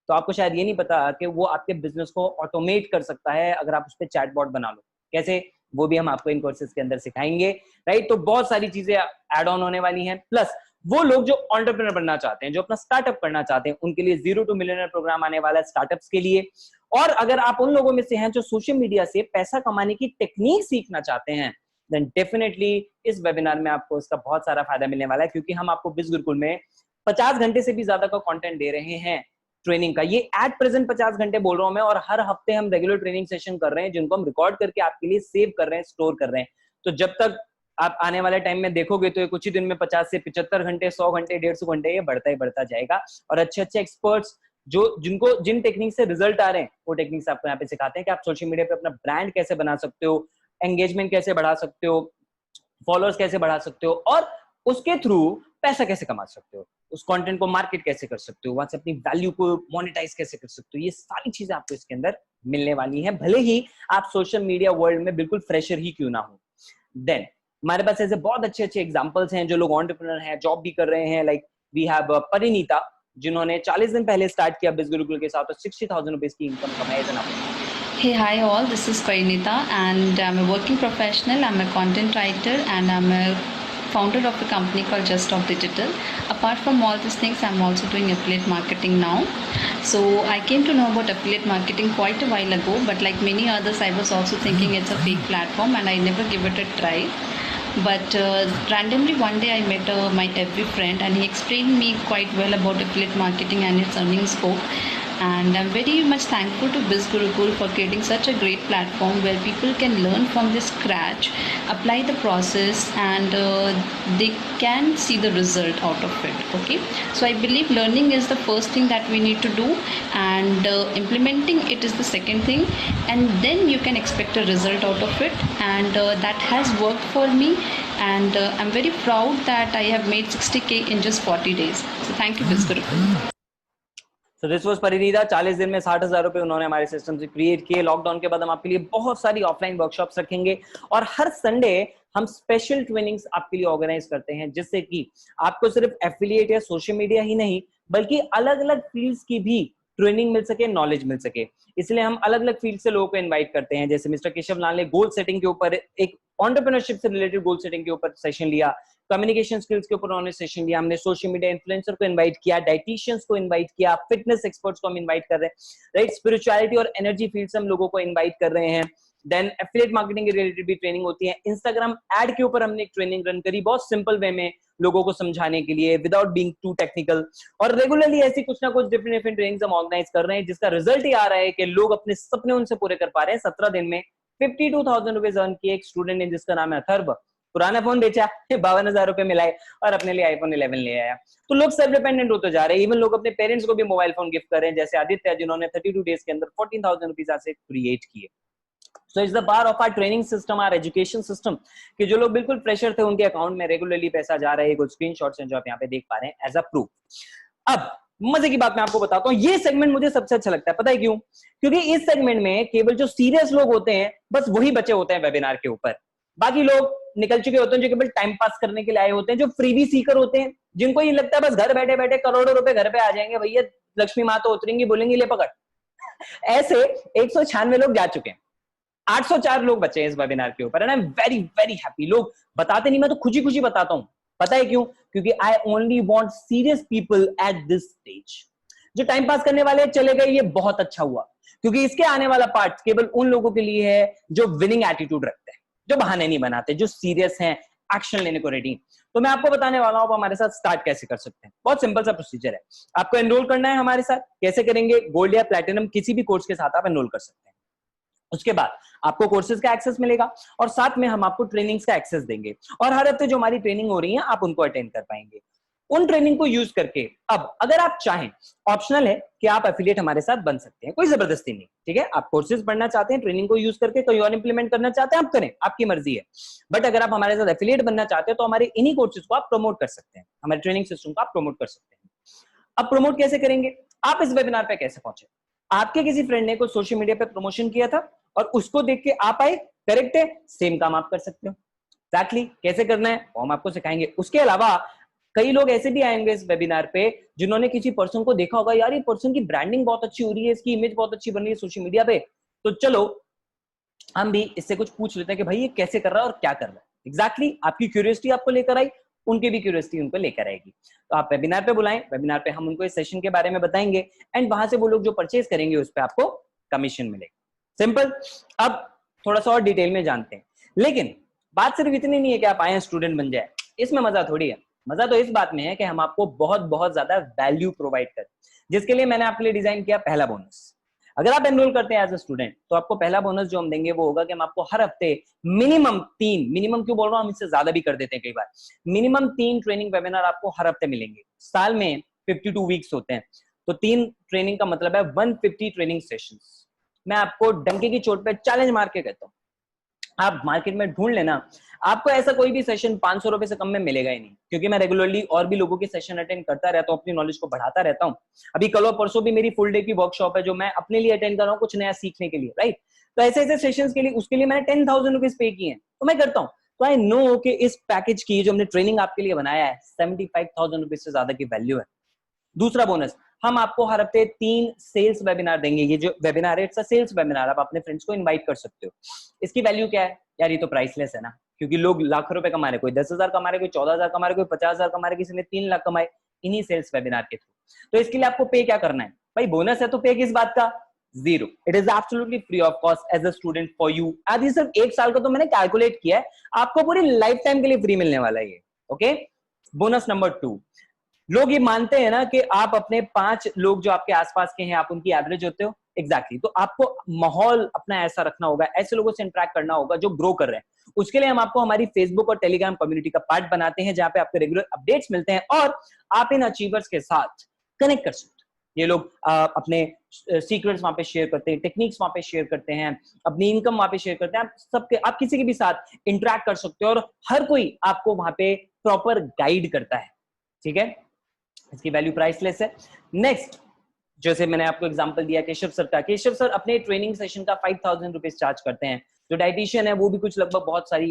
Speaker 1: तो आपको शायद ये नहीं पता कि वो आपके बिजनेस को ऑटोमेट कर सकता है अगर आप उस पर चैटबॉट बना लो। कैसे, वो भी हम आपको इन कोर्सेज के अंदर सिखाएंगे। राइट, तो बहुत सारी चीजें ऐड ऑन होने वाली हैं। प्लस वो लोग जो एंटरप्रेन्योर बनना चाहते हैं, जो अपना स्टार्टअप करना चाहते हैं, उनके लिए जीरो टू मिलियनर प्रोग्राम आने वाला है स्टार्टअप्स के लिए। और अगर आप उन लोगों में से हैं जो सोशल मीडिया से पैसा कमाने की टेक्निक सीखना चाहते हैं, देन डेफिनेटली इस वेबिनार में आपको इसका बहुत सारा फायदा मिलने वाला है, क्योंकि हम आपको बिज गुरुकुल में 50 घंटे से भी ज्यादा का कंटेंट दे रहे हैं ट्रेनिंग का। ये एट प्रेजेंट 50 घंटे बोल रहा हूं मैं, और हर हफ्ते हम रेगुलर ट्रेनिंग सेशन कर रहे हैं जिनको हम रिकॉर्ड करके आपके लिए सेव कर रहे हैं, स्टोर कर रहे हैं। तो जब तक आप आने वाले टाइम में देखोगे तो कुछ ही दिन में 50 से 75 घंटे, 100 घंटे, 150 घंटे ये बढ़ता ही बढ़ता जाएगा। और अच्छे अच्छे एक्सपर्ट्स जिन टेक्निक से रिजल्ट आ रहे हैं, वो टेक्निक्स आपको यहाँ पे सिखाते हैं कि आप सोशल मीडिया पे अपना ब्रांड कैसे बना सकते हो, एंगेजमेंट कैसे बढ़ा सकते हो, फॉलोअर्स कैसे बढ़ा सकते हो, और उसके थ्रू पैसा कैसे कमा सकते हो, उस कंटेंट को मार्केट कैसे कर सकते हो, वहां से अपनी वैल्यू को मोनेटाइज कैसे कर सकते हो। ये सारी चीजें आपको इसके अंदर मिलने वाली हैं, भले ही आप सोशल मीडिया वर्ल्ड में बिल्कुल फ्रेशर ही क्यों ना हो। देन हमारे पास ऐसे बहुत अच्छे अच्छे एग्जांपल्स हैं जो लोग एंटरप्रेन्योर हैं, जॉब भी कर रहे हैं। लाइक वी हैव परिनीता, जिन्होंने 40 दिन पहले स्टार्ट किया बिज गुरुकुल के साथ और 60,000 रुपीज की इनकम कमाई as an entrepreneur.
Speaker 4: Hey, hi all, this is Parinita and I'm a working professional, I'm a content writer and I'm a founder of a company called Just Stop Digital. Apart from all these things, I'm also doing affiliate marketing now. So I came to know about affiliate marketing quite a while ago, but like many others, I was also thinking it's a fake platform and I never give it a try. But randomly one day I met my FB friend and he explained me quite well about affiliate marketing and its earning scope. And I'm very much thankful to Biz Gurukul for creating such a great platform where people can learn from the scratch, apply the process, and they can see the result out of it. Okay, so I believe learning is the first thing that we need to do, and implementing it is the second thing, and then you can expect a result out of it. And that has worked for me, and I'm very proud that I have made 60K in just 40 days. So thank you, Biz Gurukul.
Speaker 1: So this was परिनीता। 40 दिन में 60,000 रुपए उन्होंने हमारे system से create किए। Lockdown के बाद हम आपके लिए बहुत सारी ऑफलाइन वर्कशॉप्स रखेंगे और हर संडे हम स्पेशल ट्रेनिंग्स आपके लिए ऑर्गेनाइज करते हैं, जिससे कि आपको सिर्फ एफिलिएट या सोशल मीडिया ही नहीं बल्कि अलग अलग फील्ड्स की भी ट्रेनिंग मिल सके, नॉलेज मिल सके। इसलिए हम अलग अलग फील्ड से लोगों को इनवाइट करते हैं। जैसे मिस्टर केशव लाल ने गोल सेटिंग के ऊपर, एक एंटरप्रेन्योरशिप से रिलेटेड गोल सेटिंग के ऊपर सेशन लिया, कम्युनिकेशन स्किल्स के ऊपर उन्होंने सेशन लिया, हमने सोशल मीडिया इन्फ्लुएंसर को इनवाइट किया, डाइटिशियंस को इनवाइट किया, फिटनेस एक्सपर्ट्स को हम इनवाइट कर रहे हैं, राइट। स्पिरिचुअलिटी और एनर्जी फील्ड से हम लोगों को इनवाइट कर रहे हैं। देन एफिलिएट मार्केटिंग के रिलेटेड भी ट्रेनिंग होती है। इंस्टाग्राम एड के ऊपर हमने एक ट्रेनिंग रन करी, बहुत सिंपल वे में लोगों को समझाने के लिए, विदाउट बीइंग टू टेक्निकल। और रेगुलरली ऐसी कुछ ना कुछ डिफरेंट डिफरेंट ट्रेनिंग्स हम ऑर्गेनाइज कर रहे हैं, जिसका रिजल्ट ये आ रहा है कि लोग अपने सपने उनसे पूरे कर पा रहे हैं। 17 दिन में 52,000 रुपीज अर्न किए। एक स्टूडेंट है जिसका नाम है अथर्व, पुराना फोन बेचा, 52,000 रुपए मिलाए और अपने लिए आईफोन 11 ले आया। तो लोग सेल्फ डिपेंडेंट होते जा रहे हैं। इवन लोग अपने पेरेंट्स को भी मोबाइल फोन गिफ्ट कर रहे हैं, जैसे आदित्य, जिन्होंने 32 डेज के अंदर 14,000 रुपीज से क्रिएट किए। So it's the power of our training system, our education system, कि जो लोग बिल्कुल फ्रेशर थे उनके अकाउंट में रेगुलरली पैसा जा रहा है। कुछ स्क्रीनशॉट्स हैं जो आप यहाँ पे देख पा रहे हैं एज अ प्रूफ। अब मजे की बात मैं आपको बताता हूँ, ये सेगमेंट मुझे सबसे अच्छा लगता है। पता है क्यों? क्योंकि इस सेगमेंट में केवल जो सीरियस लोग होते हैं बस वही बचे होते हैं वेबिनार के ऊपर। बाकी लोग निकल चुके होते हैं जो केवल टाइम पास करने के लिए आए होते हैं, जो फ्रीबी सीकर होते हैं, जिनको ये लगता है बस घर बैठे बैठे करोड़ों रुपए घर पे आ जाएंगे, भैया लक्ष्मी माँ तो उतरेंगी, बोलेंगी ले पकड़। ऐसे 196 लोग जा चुके हैं, 804 लोग बचे हैं इस वेबिनार के ऊपर। And I am very very happy. लोग बताते नहीं, मैं तो खुशी खुशी बताता हूं। पता है क्यों? क्योंकि I only want serious people at this stage. जो टाइम पास करने वाले चले गए, ये बहुत अच्छा हुआ, क्योंकि इसके आने वाला पार्ट केवल उन लोगों के लिए है जो विनिंग एटीट्यूड रखते हैं, जो बहाने नहीं बनाते, जो सीरियस हैं, एक्शन लेने को रेडी। तो मैं आपको बताने वाला हूं हमारे साथ स्टार्ट कैसे कर सकते हैं। बहुत सिंपल सा प्रोसीजर है। आपको एनरोल करना है हमारे साथ। कैसे करेंगे? गोल्ड या प्लैटिनम किसी भी कोर्स के साथ आप एनरोल कर सकते हैं। उसके बाद आपको कोर्सेज का एक्सेस मिलेगा और साथ में हम आपको ट्रेनिंग्स का एक्सेस देंगे, और हर हफ्ते जो हमारी ट्रेनिंग हो रही है आप उनको अटेंड कर पाएंगे। उन ट्रेनिंग को यूज करके अब अगर आप चाहें, ऑप्शनल है कि आप एफिलिएट हमारे साथ बन सकते हैं, कोई जबरदस्ती नहीं, ठीक है। आप कोर्सेज पढ़ना चाहते हैं, ट्रेनिंग को यूज करके कोई और इंप्लीमेंट करना चाहते हैं, आप करें, आपकी मर्जी है। बट अगर आप हमारे साथ एफिलिएट बनना चाहते हैं तो हमारे इन्हीं कोर्सेज को आप प्रमोट कर सकते हैं, हमारे ट्रेनिंग सिस्टम को आप प्रमोट कर सकते हैं। अब प्रमोट कैसे करेंगे? आप इस वेबिनार पे कैसे पहुंचे? आपके किसी फ्रेंड ने कोई सोशल मीडिया पे प्रमोशन किया था और उसको देख के आप आए, करेक्ट है? सेम काम आप कर सकते हो। एग्जैक्टली कैसे करना है वो हम आपको सिखाएंगे। उसके अलावा कई लोग ऐसे भी आएंगे इस वेबिनार पे जिन्होंने किसी पर्सन को देखा होगा, यार ये पर्सन की ब्रांडिंग बहुत अच्छी हो रही है, इसकी इमेज बहुत अच्छी बन रही है सोशल मीडिया पे, तो चलो हम भी इससे कुछ पूछ लेते हैं कि भाई ये कैसे कर रहा है और क्या कर रहा है। एग्जैक्टली आपकी क्यूरियोसिटी आपको लेकर आई, उनकी भी क्यूरियोसिटी उनको लेकर आएगी। तो आप वेबिनार पे बुलाएं, वेबिनार पे हम उनको इस सेशन के बारे में बताएंगे एंड वहां से वो लोग जो परचेज करेंगे उस पर आपको कमीशन मिलेगा। सिंपल। अब थोड़ा सा और डिटेल में जानते हैं, लेकिन बात सिर्फ इतनी नहीं है कि आप आए स्टूडेंट बन जाए, इसमें मजा थोड़ी है। मजा तो इस बात में है कि हम आपको बहुत बहुत ज्यादा वैल्यू प्रोवाइड करें, जिसके लिए मैंने आपके लिए डिजाइन किया पहला बोनस। अगर आप एनरोल करते हैं एज अ स्टूडेंट तो आपको पहला बोनस जो हम देंगे वो होगा कि हम आपको हर हफ्ते मिनिमम 3, मिनिमम क्यों बोल रहा हूं, हम इससे ज्यादा भी कर देते हैं कई बार, मिनिमम 3 ट्रेनिंग वेबिनार आपको हर हफ्ते मिलेंगे। साल में 52 वीक्स होते हैं, तो 3 ट्रेनिंग का मतलब है 150 ट्रेनिंग सेशंस। मैं आपको डंके की चोट पे चैलेंज मार के कहता हूं, आप मार्केट में ढूंढ लेना, आपको ऐसा कोई भी सेशन 500 रुपए से कम में मिलेगा ही नहीं, क्योंकि मैं रेगुलरली और भी लोगों के सेशन अटेंड करता रहता हूँ, अपनी नॉलेज को बढ़ाता रहता हूँ। अभी कल और परसों भी मेरी फुल डे की वर्कशॉप है जो मैं अपने लिए अटेंड कर रहा हूँ कुछ नया सीखने के लिए, राइट। तो ऐसे ऐसे सेशंस के लिए उसके लिए मैंने 10,000 रुपीज पे किए हैं, तो मैं करता हूँ। तो आई नो कि इस पैकेज की जो हमने ट्रेनिंग आपके लिए बनाया है 75,000 रुपीज से ज्यादा की वैल्यू है। दूसरा बोनस, हम आपको हर हफ्ते 3 सेल्स वेबिनार देंगे। ये जो वेबिनार है इट्स अ सेल्स वेबिनार, आप अपने फ्रेंड्स को इनवाइट कर सकते हो। इसकी वैल्यू क्या है यार, ये तो प्राइसलेस है ना, क्योंकि लोग लाखों रुपए कमा रहे, कोई 10,000 कमा रहे, कोई 14,000 कमा रहे, कोई 50,000 कमा रहे, किसी ने 3 लाख कमाए इन्हीं सेल्स वेबिनार के थ्रू। तो इसके लिए आपको पे क्या करना है भाई, बोनस है तो पे किस बात का, 0। It is absolutely free of cost as a student for you. आज ये सिर्फ 1 साल का तो मैंने कैलकुलेट किया है, आपको पूरी लाइफ टाइम के लिए फ्री मिलने वाला है ये। ओके। बोनस नंबर 2, लोग ये मानते हैं ना कि आप अपने 5 लोग जो आपके आसपास के हैं आप उनकी एवरेज होते हो, एग्जैक्टली। तो आपको माहौल अपना ऐसा रखना होगा, ऐसे लोगों से इंटरेक्ट करना होगा जो ग्रो कर रहे हैं। उसके लिए हम आपको हमारी फेसबुक और टेलीग्राम कम्युनिटी का पार्ट बनाते हैं, जहां पे आपको रेगुलर अपडेट्स मिलते हैं और आप इन अचीवर्स के साथ कनेक्ट कर सकते हैं। ये लोग अपने सीक्रेट्स वहां पे शेयर करते हैं, टेक्निक्स वहां पे शेयर करते हैं, अपनी इनकम वहां पे शेयर करते हैं। आप किसी के भी साथ इंटरेक्ट कर सकते हो और हर कोई आपको वहां पे प्रॉपर गाइड करता है, ठीक है। इसकी वैल्यू प्राइसलेस है। नेक्स्ट, जैसे मैंने आपको एग्जांपल दिया केशव सर का, केशव सर अपने ट्रेनिंग सेशन का 5,000 रुपीज चार्ज करते हैं। जो डाइटिशियन है वो भी कुछ लगभग बहुत सारी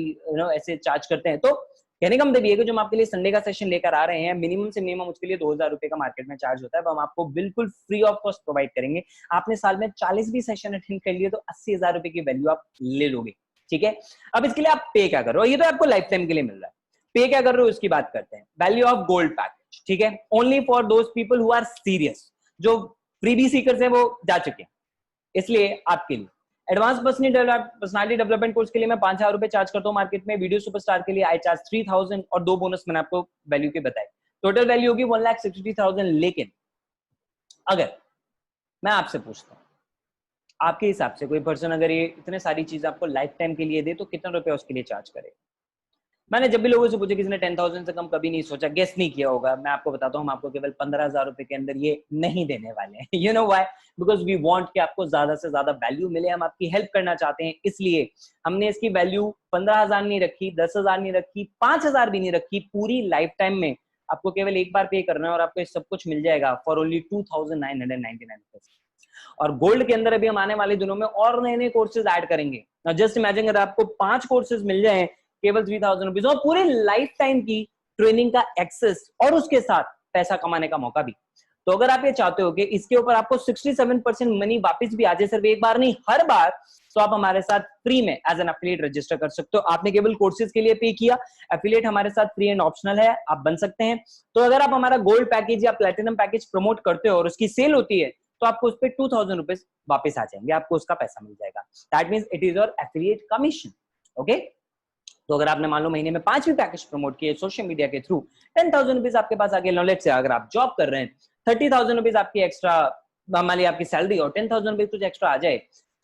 Speaker 1: ऐसे चार्ज करते हैं। तो कहने का मतलब ये है कि जो हम आपके लिए संडे का सेशन लेकर आ रहे हैं, मिनिमम से मिनिमम उसके लिए 2,000 रुपए का मार्केट में चार्ज होता है, वो हम आपको बिल्कुल फ्री ऑफ कॉस्ट प्रोवाइड करेंगे। आपने साल में 40 भी सेशन अटेंड कर लिए तो 80,000 रुपए की वैल्यू आप ले लोगे, ठीक है। अब इसके लिए आप पे क्या कर रहे हो, ये तो आपको लाइफ टाइम के लिए मिल रहा है। पे क्या कर रहे हो इसकी बात करते हैं। वैल्यू ऑफ गोल्ड पैकेज, ठीक है, only for those people who are serious. जो फ्रीबी सीकर्स हैं वो जा चुके हैं, इसलिए आपके लिए एडवांस पर्सनालिटी डेवलपमेंट कोर्स के लिए मैं 5,000 रुपए चार्ज करता हूँ मार्केट में। वीडियो सुपरस्टार के लिए आई चार्ज 3,000 और 2 बोनस मैंने आपको वैल्यू के बताए। टोटल वैल्यू होगी 1,60,000। लेकिन अगर मैं आपसे पूछता हूँ, आपके हिसाब से कोई पर्सन अगर ये इतने सारी चीज आपको लाइफ टाइम के लिए दे तो कितना रुपया उसके लिए चार्ज करे? मैंने जब भी लोगों से पूछा, किसी ने 10,000 से कम कभी नहीं सोचा, गेस नहीं किया होगा। मैं आपको बताता हूँ, हम आपको केवल 15,000 रुपए के अंदर ये नहीं देने वाले हैं। You know why? Because we want कि आपको ज्यादा से ज्यादा वैल्यू मिले, हम आपकी हेल्प करना चाहते हैं, इसलिए हमने इसकी वैल्यू 15,000 नहीं रखी, 10,000 नहीं रखी, 5,000 भी नहीं रखी। पूरी लाइफ टाइम में आपको केवल एक बार पे करना है और आपको सब कुछ मिल जाएगा फॉर ओनली 2,999। और गोल्ड के अंदर अभी हम आने वाले दिनों में और नए नए कोर्सेज ऐड करेंगे। जस्ट इमेजिन अगर आपको 5 कोर्सेज मिल जाए केवल 3,000 रुपीज और पूरे लाइफ टाइम की ट्रेनिंग का एक्सेस और उसके साथ पैसा कमाने का मौका भी। तो अगर आप ये चाहते हो कि इसके ऊपर आपको 67% मनी वापस भी आ जाए, सिर्फ एक बार नहीं हर बार, तो आप हमारे साथ फ्री में एज एन एफिलिएट रजिस्टर कर सकते हो। आपने केवल कोर्सेज के लिए पे किया, एफिलिएट हमारे साथ फ्री एंड ऑप्शनल है, आप बन सकते हैं। तो अगर आप हमारा गोल्ड पैकेज या प्लैटिनम पैकेज प्रमोट करते हो और उसकी सेल होती है तो आपको उस पर 2,000 रुपीज वापस आ जाएंगे, आपको उसका पैसा मिल जाएगा। That means it is your affiliate commission. Okay, तो अगर आपने मान लो महीने में 5 भी पैकेज प्रमोट किए सोशल मीडिया के थ्रू, 10,000 रुपीज आपके पास आगे नॉलेज से, अगर आप जॉब कर रहे हैं 30,000 रुपीज आपकी एक्स्ट्रा, मान लिया आपकी सैलरी और 10,000 रुपीज कुछ एक्स्ट्रा आ जाए,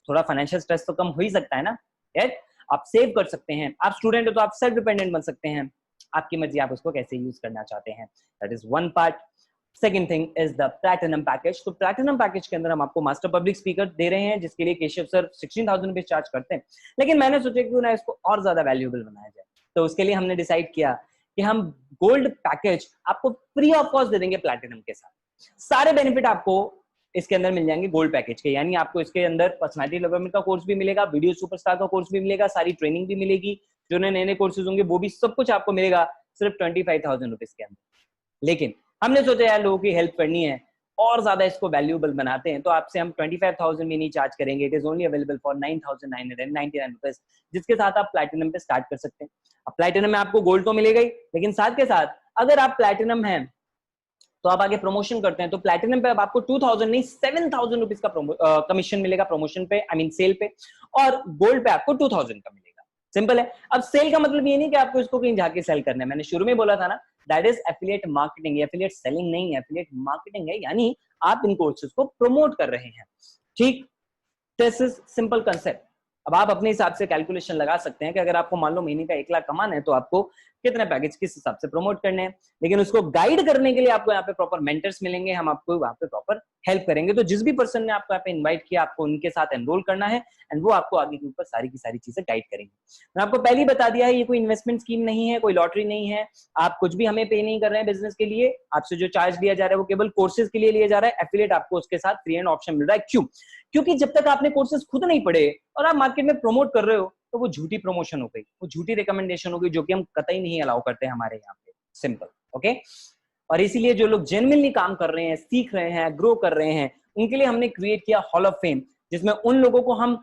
Speaker 1: थोड़ा फाइनेंशियल स्ट्रेस तो कम हो ही सकता है ना, राइट? आप सेव कर सकते हैं। आप स्टूडेंट हो तो आप सेल्फ डिपेंडेंट बन सकते हैं, आपकी मर्जी आप उसको कैसे यूज करना चाहते हैं। That is one part. Second thing is the platinum package. तो प्लैटिनम पैकेज के अंदर हम आपको मास्टर पब्लिक स्पीकर दे रहे हैं, जिसके लिए केशव सर 16,000 रुपीज चार्ज करते हैं। लेकिन मैंने सोचा क्यों ना इसको और ज्यादा वैल्यूएबल बनाया जाए, तो उसके लिए हमने डिसाइड किया कि हम गोल्ड पैकेज आपको फ्री ऑफ कॉस्ट दे देंगे प्लैटिनम के साथ। सारे बेनिफिट आपको इसके अंदर मिल जाएंगे गोल्ड पैकेज के, यानी आपको इसके अंदर पर्सनालिटी डेवलपमेंट का कोर्स भी मिलेगा, वीडियो सुपरस्टार का कोर्स भी मिलेगा, सारी ट्रेनिंग भी मिलेगी, जो नए नए कोर्सेज होंगे वो भी, सब कुछ आपको मिलेगा सिर्फ 25,000 रुपीज के अंदर। लेकिन हमने सोचा यार लोगों की हेल्प करनी है और ज्यादा इसको वैल्यूएबल बनाते हैं तो आपसे हम 25,000 भी नहीं चार्ज करेंगे। It is only available for 9,999 rupees, जिसके साथ आप प्लैटिनम पे स्टार्ट कर सकते हैं। अब प्लैटिनम में आपको गोल्ड तो मिलेगा ही, लेकिन साथ के साथ अगर आप प्लैटिनम हैं तो आप आगे प्रमोशन करते हैं तो प्लैटिनम पे अब आपको 2,000 नहीं 7,000 रुपीज का कमीशन मिलेगा प्रमोशन पे, आई मीन सेल पे, और गोल्ड पे आपको 2,000 का मिलेगा। सिंपल है। अब सेल का मतलब ये नहीं कि आपको इसको कहीं जाके सेल करना है। मैंने शुरू में बोला था ना, that is affiliate marketing. Affiliate selling नहीं है, एफिलिएट मार्केटिंग है, यानी आप इन कोर्सेज को प्रमोट कर रहे हैं। ठीक, दिस इज सिंपल कंसेप्ट। अब आप अपने हिसाब से कैलकुलेशन लगा सकते हैं कि अगर आपको मान लो महीने का 1 लाख कमाना है तो आपको कितने पैकेज किस हिसाब से प्रमोट करने हैं। लेकिन उसको गाइड करने के लिए आपको यहाँ पे प्रॉपर मेंटर्स मिलेंगे, हम आपको वहाँ पे प्रॉपर हेल्प करेंगे। तो जिस भी पर्सन ने आपको यहाँ पे इन्वाइट किया, आपको उनके साथ एनरोल करना है एंड वो आपको आगे के ऊपर सारी की सारी चीजें गाइड करेंगे। मैंने आपको पहले ही बता दिया है, ये कोई इन्वेस्टमेंट स्कीम नहीं है, कोई लॉटरी नहीं है, आप कुछ भी हमें पे नहीं कर रहे हैं बिजनेस के लिए। आपसे जो चार्ज लिया जा रहा है वो केवल कोर्सेज के लिए लिया जा रहा है। एफिलिएट आपको उसके साथ फ्री एंड ऑप्शन मिल रहा है। क्यों? क्योंकि जब तक आपने कोर्सेज खुद नहीं पढ़े और आप मार्केट में प्रमोट कर रहे हो तो वो झूठी प्रमोशन हो गई, वो झूठी रिकमेंडेशन हो गई, जो कि हम कतई नहीं अलाउ करते हमारे यहाँ पे। Simple, okay. और इसीलिए जो लोग जेन्युइनली काम कर रहे हैं, सीख रहे हैं, ग्रो कर रहे हैं, उनके लिए हमने क्रिएट किया हॉल ऑफ फेम, जिसमें उन लोगों को हम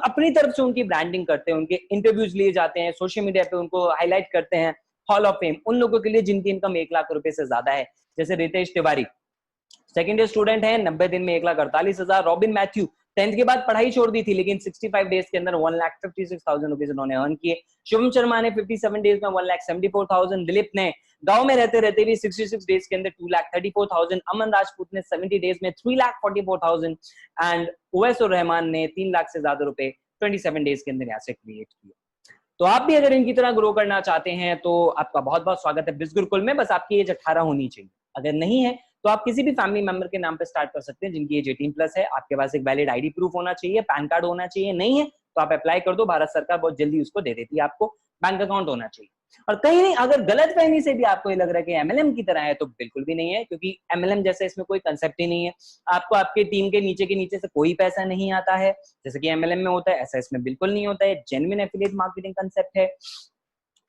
Speaker 1: अपनी तरफ से उनकी ब्रांडिंग करते हैं, उनके इंटरव्यूज लिए जाते हैं, सोशल मीडिया पे उनको हाईलाइट करते हैं। हॉल ऑफ फेम उन लोगों के लिए जिनकी इनकम 1 लाख रुपए से ज्यादा है, जैसे Ritesh Tiwari second year student है, 90 दिन में 1,48,000। रॉबिन मैथ्यू 10th के बाद पढ़ाई छोड़ दी थी, लेकिन 65 डेज के अंदर 1,56,000 रुपीज उन्होंने अर्न किए। शुभम शर्मा ने 57 डेज में 1,74,000। दिलीप ने गांव में रहते रहते भी 66 डेज के अंदर 2,34,000। अमन राजपूत ने 70 डेज में 3,44,000 एंड उवैस उर रहमान ने 3 लाख से ज्यादा रुपए 27 डेज के अंदर यहाँ से क्रिएट किए। तो आप भी अगर इनकी तरह ग्रो करना चाहते हैं तो आपका बहुत बहुत स्वागत है बिज गुरुकुल में। बस आपकी एज 18 होनी चाहिए। अगर नहीं है तो आप किसी भी फैमिली मेंबर के नाम पे स्टार्ट कर सकते हैं जिनकी एज 18+ है। आपके पास एक वैलिड आईडी प्रूफ होना चाहिए, पैन कार्ड होना चाहिए। नहीं है तो आप अप्लाई कर दो, भारत सरकार बहुत जल्दी उसको दे देती है। आपको बैंक अकाउंट होना चाहिए। और कहीं नहीं, अगर गलत फहमी से भी आपको ये लग रहा है कि एमएलएम की तरह है, तो बिल्कुल भी नहीं है, क्योंकि एमएलएम जैसे इसमें कोई कंसेप्ट ही नहीं है। आपको आपके टीम के नीचे से कोई पैसा नहीं आता है, जैसे कि एमएलएम में होता है, ऐसा इसमें बिल्कुल नहीं होता है। जेन्युइन एफिलिएट मार्केटिंग कंसेप्ट है।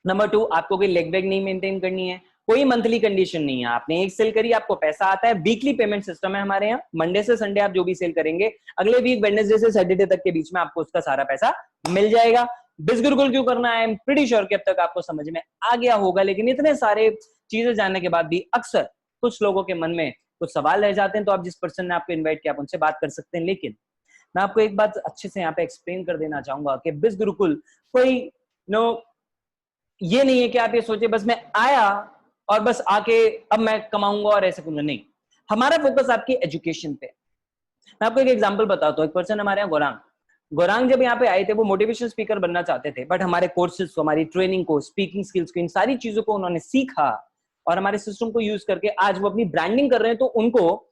Speaker 1: नंबर 2, आपको कोई लेग बैग नहीं मेंटेन करनी है, कोई मंथली कंडीशन नहीं है। आपने एक सेल करी, आपको पैसा आता है। वीकली पेमेंट सिस्टम है हमारे यहाँ। मंडे से संडे आप जो भी सेल करेंगे, अगले वीक वेडनेसडे से सैटरडे तक के बीच में आपको उसका सारा पैसा मिल जाएगा। बिज गुरुकुल क्यों करना है, आई एम प्रीटी श्योर कि अब तक आपको समझ में आ गया होगा। लेकिन इतने सारे चीजें जानने के बाद भी अक्सर कुछ लोगों के मन में कुछ सवाल रह जाते हैं, तो आप जिस पर्सन ने आपको इन्वाइट किया आप उनसे बात कर सकते हैं। लेकिन मैं आपको एक बात अच्छे से यहाँ पे एक्सप्लेन कर देना चाहूंगा कि बिज गुरुकुल कोई ये नहीं है कि आप ये सोचे बस मैं आया और बस आके अब मैं कमाऊंगा और ऐसे करूंगा। नहीं, हमारा फोकस आपकी एजुकेशन पे। मैं आपको एक एग्जांपल बताता हूँ। एक पर्सन हमारे यहाँ गौरांग जब यहाँ पे आए थे, वो मोटिवेशनल स्पीकर बनना चाहते थे, बट हमारे कोर्सेज को, हमारी ट्रेनिंग को, स्पीकिंग स्किल्स को, इन सारी चीजों को उन्होंने सीखा और हमारे सिस्टम को यूज करके आज वो अपनी ब्रांडिंग कर रहे हैं। तो उनको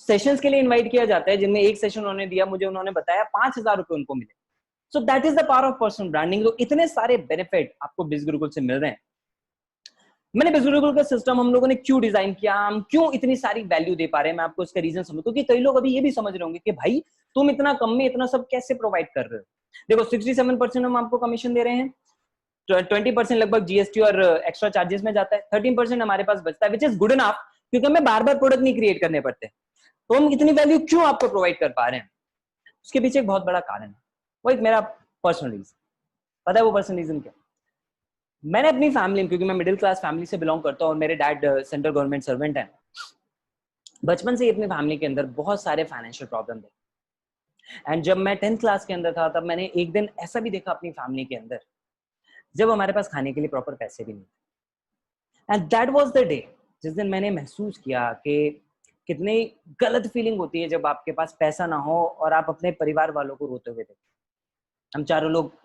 Speaker 1: सेशंस के लिए इन्वाइट किया जाता है, जिनमें एक सेशन उन्होंने दिया, मुझे उन्होंने बताया 5,000 रुपए उनको मिले। So that is the power of personal branding. तो इतने सारे बेनिफिट आपको बिज गुरुकुल से मिल रहे हैं। मैंने बिज गुरुकुल का सिस्टम हम लोगों ने क्यों डिजाइन किया, हम क्यों इतनी सारी वैल्यू दे पा रहे हैं, मैं आपको इसका रीजन समझ, क्योंकि कई लोग अभी ये भी समझ रहे होंगे कि भाई तुम इतना कम में इतना सब कैसे प्रोवाइड कर रहे हो। देखो 67% हम आपको कमीशन दे रहे हैं, 20% लगभग जीएसटी और एक्स्ट्रा चार्जेस में जाता है, 13% हमारे पास बचता है, विच इज गुड इनफ, क्योंकि हमें बार बार प्रोडक्ट नहीं क्रिएट करने पड़ते। तो हम इतनी वैल्यू क्यों आपको प्रोवाइड कर पा रहे हैं, उसके पीछे एक बहुत बड़ा कारण है, वो एक मेरा पर्सनल रीजन। पता है वो पर्सनल रीजन क्या? मैंने अपनी फैमिली, क्योंकि मैं मिडिल क्लास फैमिली से बिलोंग करता हूँ और मेरे डैड सेंट्रल गवर्नमेंट सर्वेंट हैं, बचपन से ही अपनी फैमिली के अंदर बहुत सारे फाइनेंशियल प्रॉब्लम थे। एंड जब मैं 10th क्लास के अंदर था, तब मैंने एक दिन ऐसा भी देखा अपनी फैमिली के अंदर जब हमारे पास खाने के लिए प्रॉपर पैसे भी नहीं थे। And that was the day जिस दिन मैंने महसूस किया कि कितनी गलत फीलिंग होती है जब आपके पास पैसा ना हो और आप अपने परिवार वालों को रोते हुए देखो। हम चारों लोग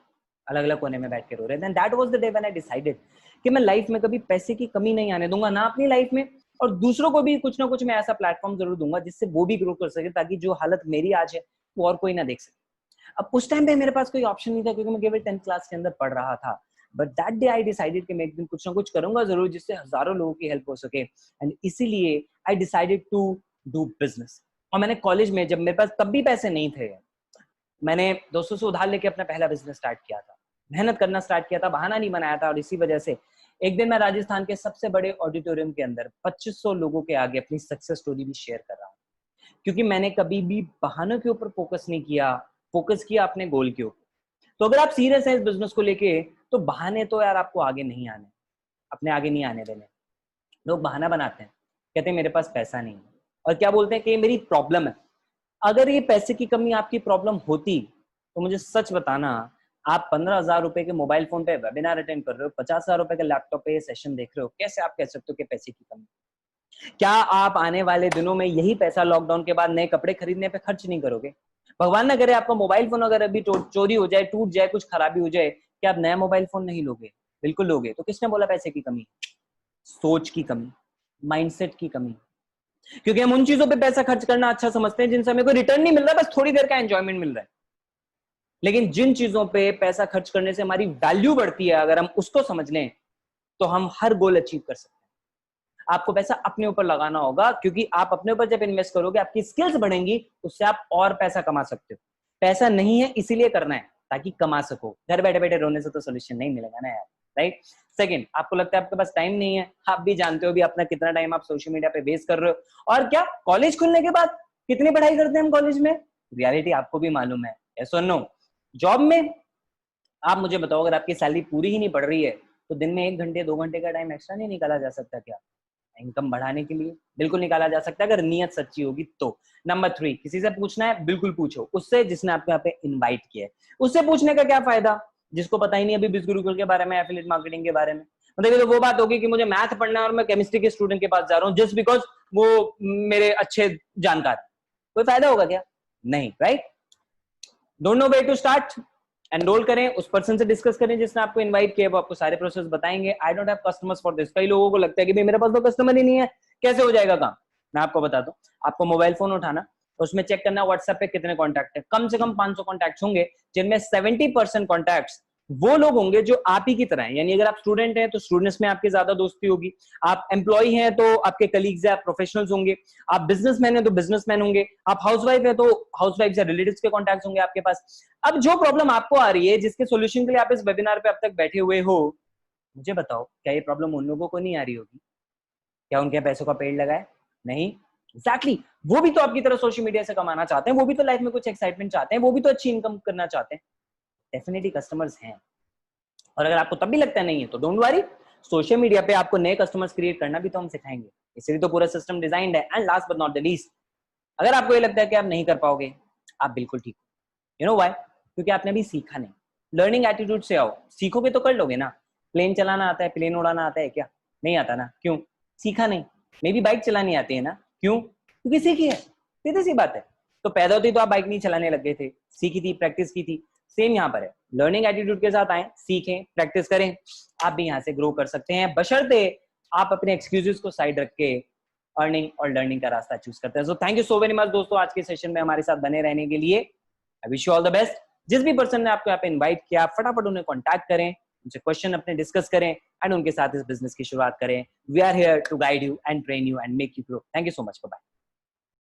Speaker 1: अलग अलग कोने में बैठ के रो रहे थे। And that was the day when I decided कि मैं लाइफ में कभी पैसे की कमी नहीं आने दूंगा, ना अपनी लाइफ में, और दूसरों को भी कुछ ना कुछ मैं ऐसा प्लेटफॉर्म जरूर दूंगा जिससे वो भी ग्रो कर सके, ताकि जो हालत मेरी आज है वो और कोई ना देख सके। अब उस टाइम पे मेरे पास कोई ऑप्शन नहीं था, क्योंकि मैं केवल 10th क्लास के अंदर पढ़ रहा था। But that day I decided कि मैं एक दिन कुछ ना कुछ करूंगा जरूर, जिससे हजारों लोगों की हेल्प हो सके। एंड इसीलिए I decided to do business. और मैंने कॉलेज में, जब मेरे पास तब भी पैसे नहीं थे, मैंने दोस्तों से उधार लेके अपना पहला बिजनेस स्टार्ट किया था। मेहनत करना स्टार्ट किया था, बहाना नहीं बनाया था। और इसी वजह से एक दिन मैं राजस्थान के सबसे बड़े ऑडिटोरियम के अंदर 2500 लोगों के आगे अपनी सक्सेस स्टोरी भी शेयर कर रहा हूँ, क्योंकि मैंने कभी भी बहानों के ऊपर फोकस नहीं किया, फोकस किया अपने गोल के ऊपर। तो अगर आप सीरियस हैं इस बिजनेस को लेके, तो बहाने तो यार आपको आगे नहीं आने, अपने आगे नहीं आने देने। लोग बहाना बनाते हैं, कहते हैं मेरे पास पैसा नहीं है, और क्या बोलते हैं कि ये मेरी प्रॉब्लम है। अगर ये पैसे की कमी आपकी प्रॉब्लम होती तो मुझे सच बताना, आप 15,000 रुपए के मोबाइल फोन पे वेबिनार अटेंड कर रहे हो, 50,000 रुपए के लैपटॉप पे ये सेशन देख रहे हो, कैसे आप कह सकते हो कि पैसे की कमी? क्या आप आने वाले दिनों में यही पैसा लॉकडाउन के बाद नए कपड़े खरीदने पे खर्च नहीं करोगे? भगवान ना करे आपका मोबाइल फोन अगर अभी चोरी हो जाए, टूट जाए, कुछ खराबी हो जाए, क्या आप नया मोबाइल फोन नहीं लोगे? बिल्कुल लोगे। तो किसने बोला पैसे की कमी? सोच की कमी, माइंडसेट की कमी। क्योंकि हम उन चीजों पे पैसा खर्च करना अच्छा समझते हैं जिनसे हमें कोई रिटर्न नहीं मिल रहा, बस थोड़ी देर का एंजॉयमेंट मिल रहा है। लेकिन जिन चीजों पे पैसा खर्च करने से हमारी वैल्यू बढ़ती है, अगर हम उसको समझ लें तो हम हर गोल अचीव कर सकते हैं। आपको पैसा अपने ऊपर लगाना होगा, क्योंकि आप अपने ऊपर जब इन्वेस्ट करोगे आपकी स्किल्स बढ़ेंगी, उससे आप और पैसा कमा सकते हो। पैसा नहीं है इसीलिए करना है ताकि कमा सको। घर बैठे बैठे रोने से तो सोल्यूशन नहीं मिलेगा ना यार, राइट? सेकंड, आपको लगता है आपके पास टाइम नहीं है, आप भी जानते हो भी अपना कितना टाइम आप सोशल मीडिया पे वेस्ट कर रहे हो। और क्या कॉलेज खुलने के बाद कितनी पढ़ाई करते हैं हम कॉलेज में? रियलिटी आपको भी मालूम है, यस और नो? जॉब में आप मुझे बताओ, अगर आपकी सैलरी पूरी ही नहीं पड़ रही है तो दिन में 1 घंटे 2 घंटे का टाइम एक्स्ट्रा नहीं निकाला जा सकता क्या इनकम बढ़ाने के लिए? बिल्कुल निकाला जा सकता है, अगर नीयत सच्ची होगी तो। नंबर 3, किसी से पूछना है बिल्कुल पूछो, उससे जिसने आपको यहाँ पे इनवाइट किया है। उससे पूछने का क्या फायदा जिसको पता ही नहीं अभी बिजगुरुकुल के बारे में, एफिलिएट मार्केटिंग के बारे में? मतलब ये तो वो बात होगी कि मुझे मैथ पढ़ना है और मैं केमिस्ट्री के स्टूडेंट के पास जा रहा हूँ जस्ट बिकॉज वो मेरे अच्छे जानकार। कोई फायदा होगा क्या? नहीं, right? Don't know where to start, enrol करें, उस पर्सन से डिस्कस करें जिसने आपको इनवाइट किया, वो आपको सारे प्रोसेस बताएंगे। I don't have customers for this. कई लोगों को लगता है कि भाई मेरे पास तो कस्टमर ही नहीं है, कैसे हो जाएगा काम? मैं आपको बताता हूँ। आपको मोबाइल फोन उठाना, उसमें चेक करना व्हाट्सएप पे कितने कॉन्टैक्ट है। कम से कम 500 कॉन्टैक्ट होंगे, जिनमें 70% कॉन्टैक्ट्स वो लोग होंगे जो आप ही की तरह हैं। यानी अगर आप स्टूडेंट हैं तो स्टूडेंट्स में आपकी ज्यादा दोस्ती होगी, आप एम्प्लॉय हैं तो आपके कलीग्स हैं, आप प्रोफेशनल्स होंगे, आप बिजनेसमैन हैं तो बिजनेसमैन होंगे, आप हाउसवाइफ है तो हाउसवाइफ या रिलेटिव्स के कॉन्टैक्ट्स होंगे आपके पास। अब जो प्रॉब्लम आपको आ रही है, जिसके सोल्यूशन के लिए आप इस वेबिनार पे अब तक बैठे हुए हो, मुझे बताओ क्या ये प्रॉब्लम उन लोगों को नहीं आ रही होगी? क्या उनके पैसों का पेड़ लगा है? नहीं। एग्जैक्टली, वो भी तो आपकी तरह सोशल मीडिया से कमाना चाहते हैं, वो भी तो लाइफ में कुछ एक्साइटमेंट चाहते हैं, वो भी तो अच्छी इनकम करना चाहते हैं। डेफिनेटली कस्टमर्स हैं। और अगर आपको तब भी लगता नहीं है तो डोंट वरी, सोशल मीडिया पे आपको नए कस्टमर्स क्रिएट करना भी तो हम सिखाएंगे, इसलिए तो पूरा सिस्टम डिजाइंड है। And last but not the least, अगर आपको ये लगता है कि आप नहीं कर पाओगे, आप बिल्कुल ठीक हो। You know why? क्योंकि आपने अभी सीखा नहीं। लर्निंग एटीट्यूड से आओ, सीखोगे तो कर लोगे ना। प्लेन चलाना आता है, प्लेन उड़ाना आता है क्या? नहीं आता ना। क्यों? सीखा नहीं। मे बी बाइक चलानी आती है ना। क्यों? क्योंकि सीखी है। सीधी सी बात है। तो पैदा होती तो आप बाइक नहीं चलाने लग गए थे, सीखी थी, प्रैक्टिस की थी। सेम यहाँ पर है, लर्निंग एटीट्यूड के साथ आए, सीखें, प्रैक्टिस करें, आप भी यहाँ से ग्रो कर सकते हैं, बशर्ते आप अपने एक्सक्यूजेस को साइड रख के अर्निंग और लर्निंग का रास्ता चूज करते हैं। So thank you so very much दोस्तों, आज के सेशन में हमारे साथ बने रहने के लिए। I wish you all the best. जिस भी पर्सन ने आपको यहाँ पे इन्वाइट किया, फटाफट उन्हें कॉन्टैक्ट करें, उनसे क्वेश्चन अपने डिस्कस करें एंड उनके साथ इस बिजनेस की शुरुआत करें। We are here to guide you and train you and make you grow. Thank you so much, bye.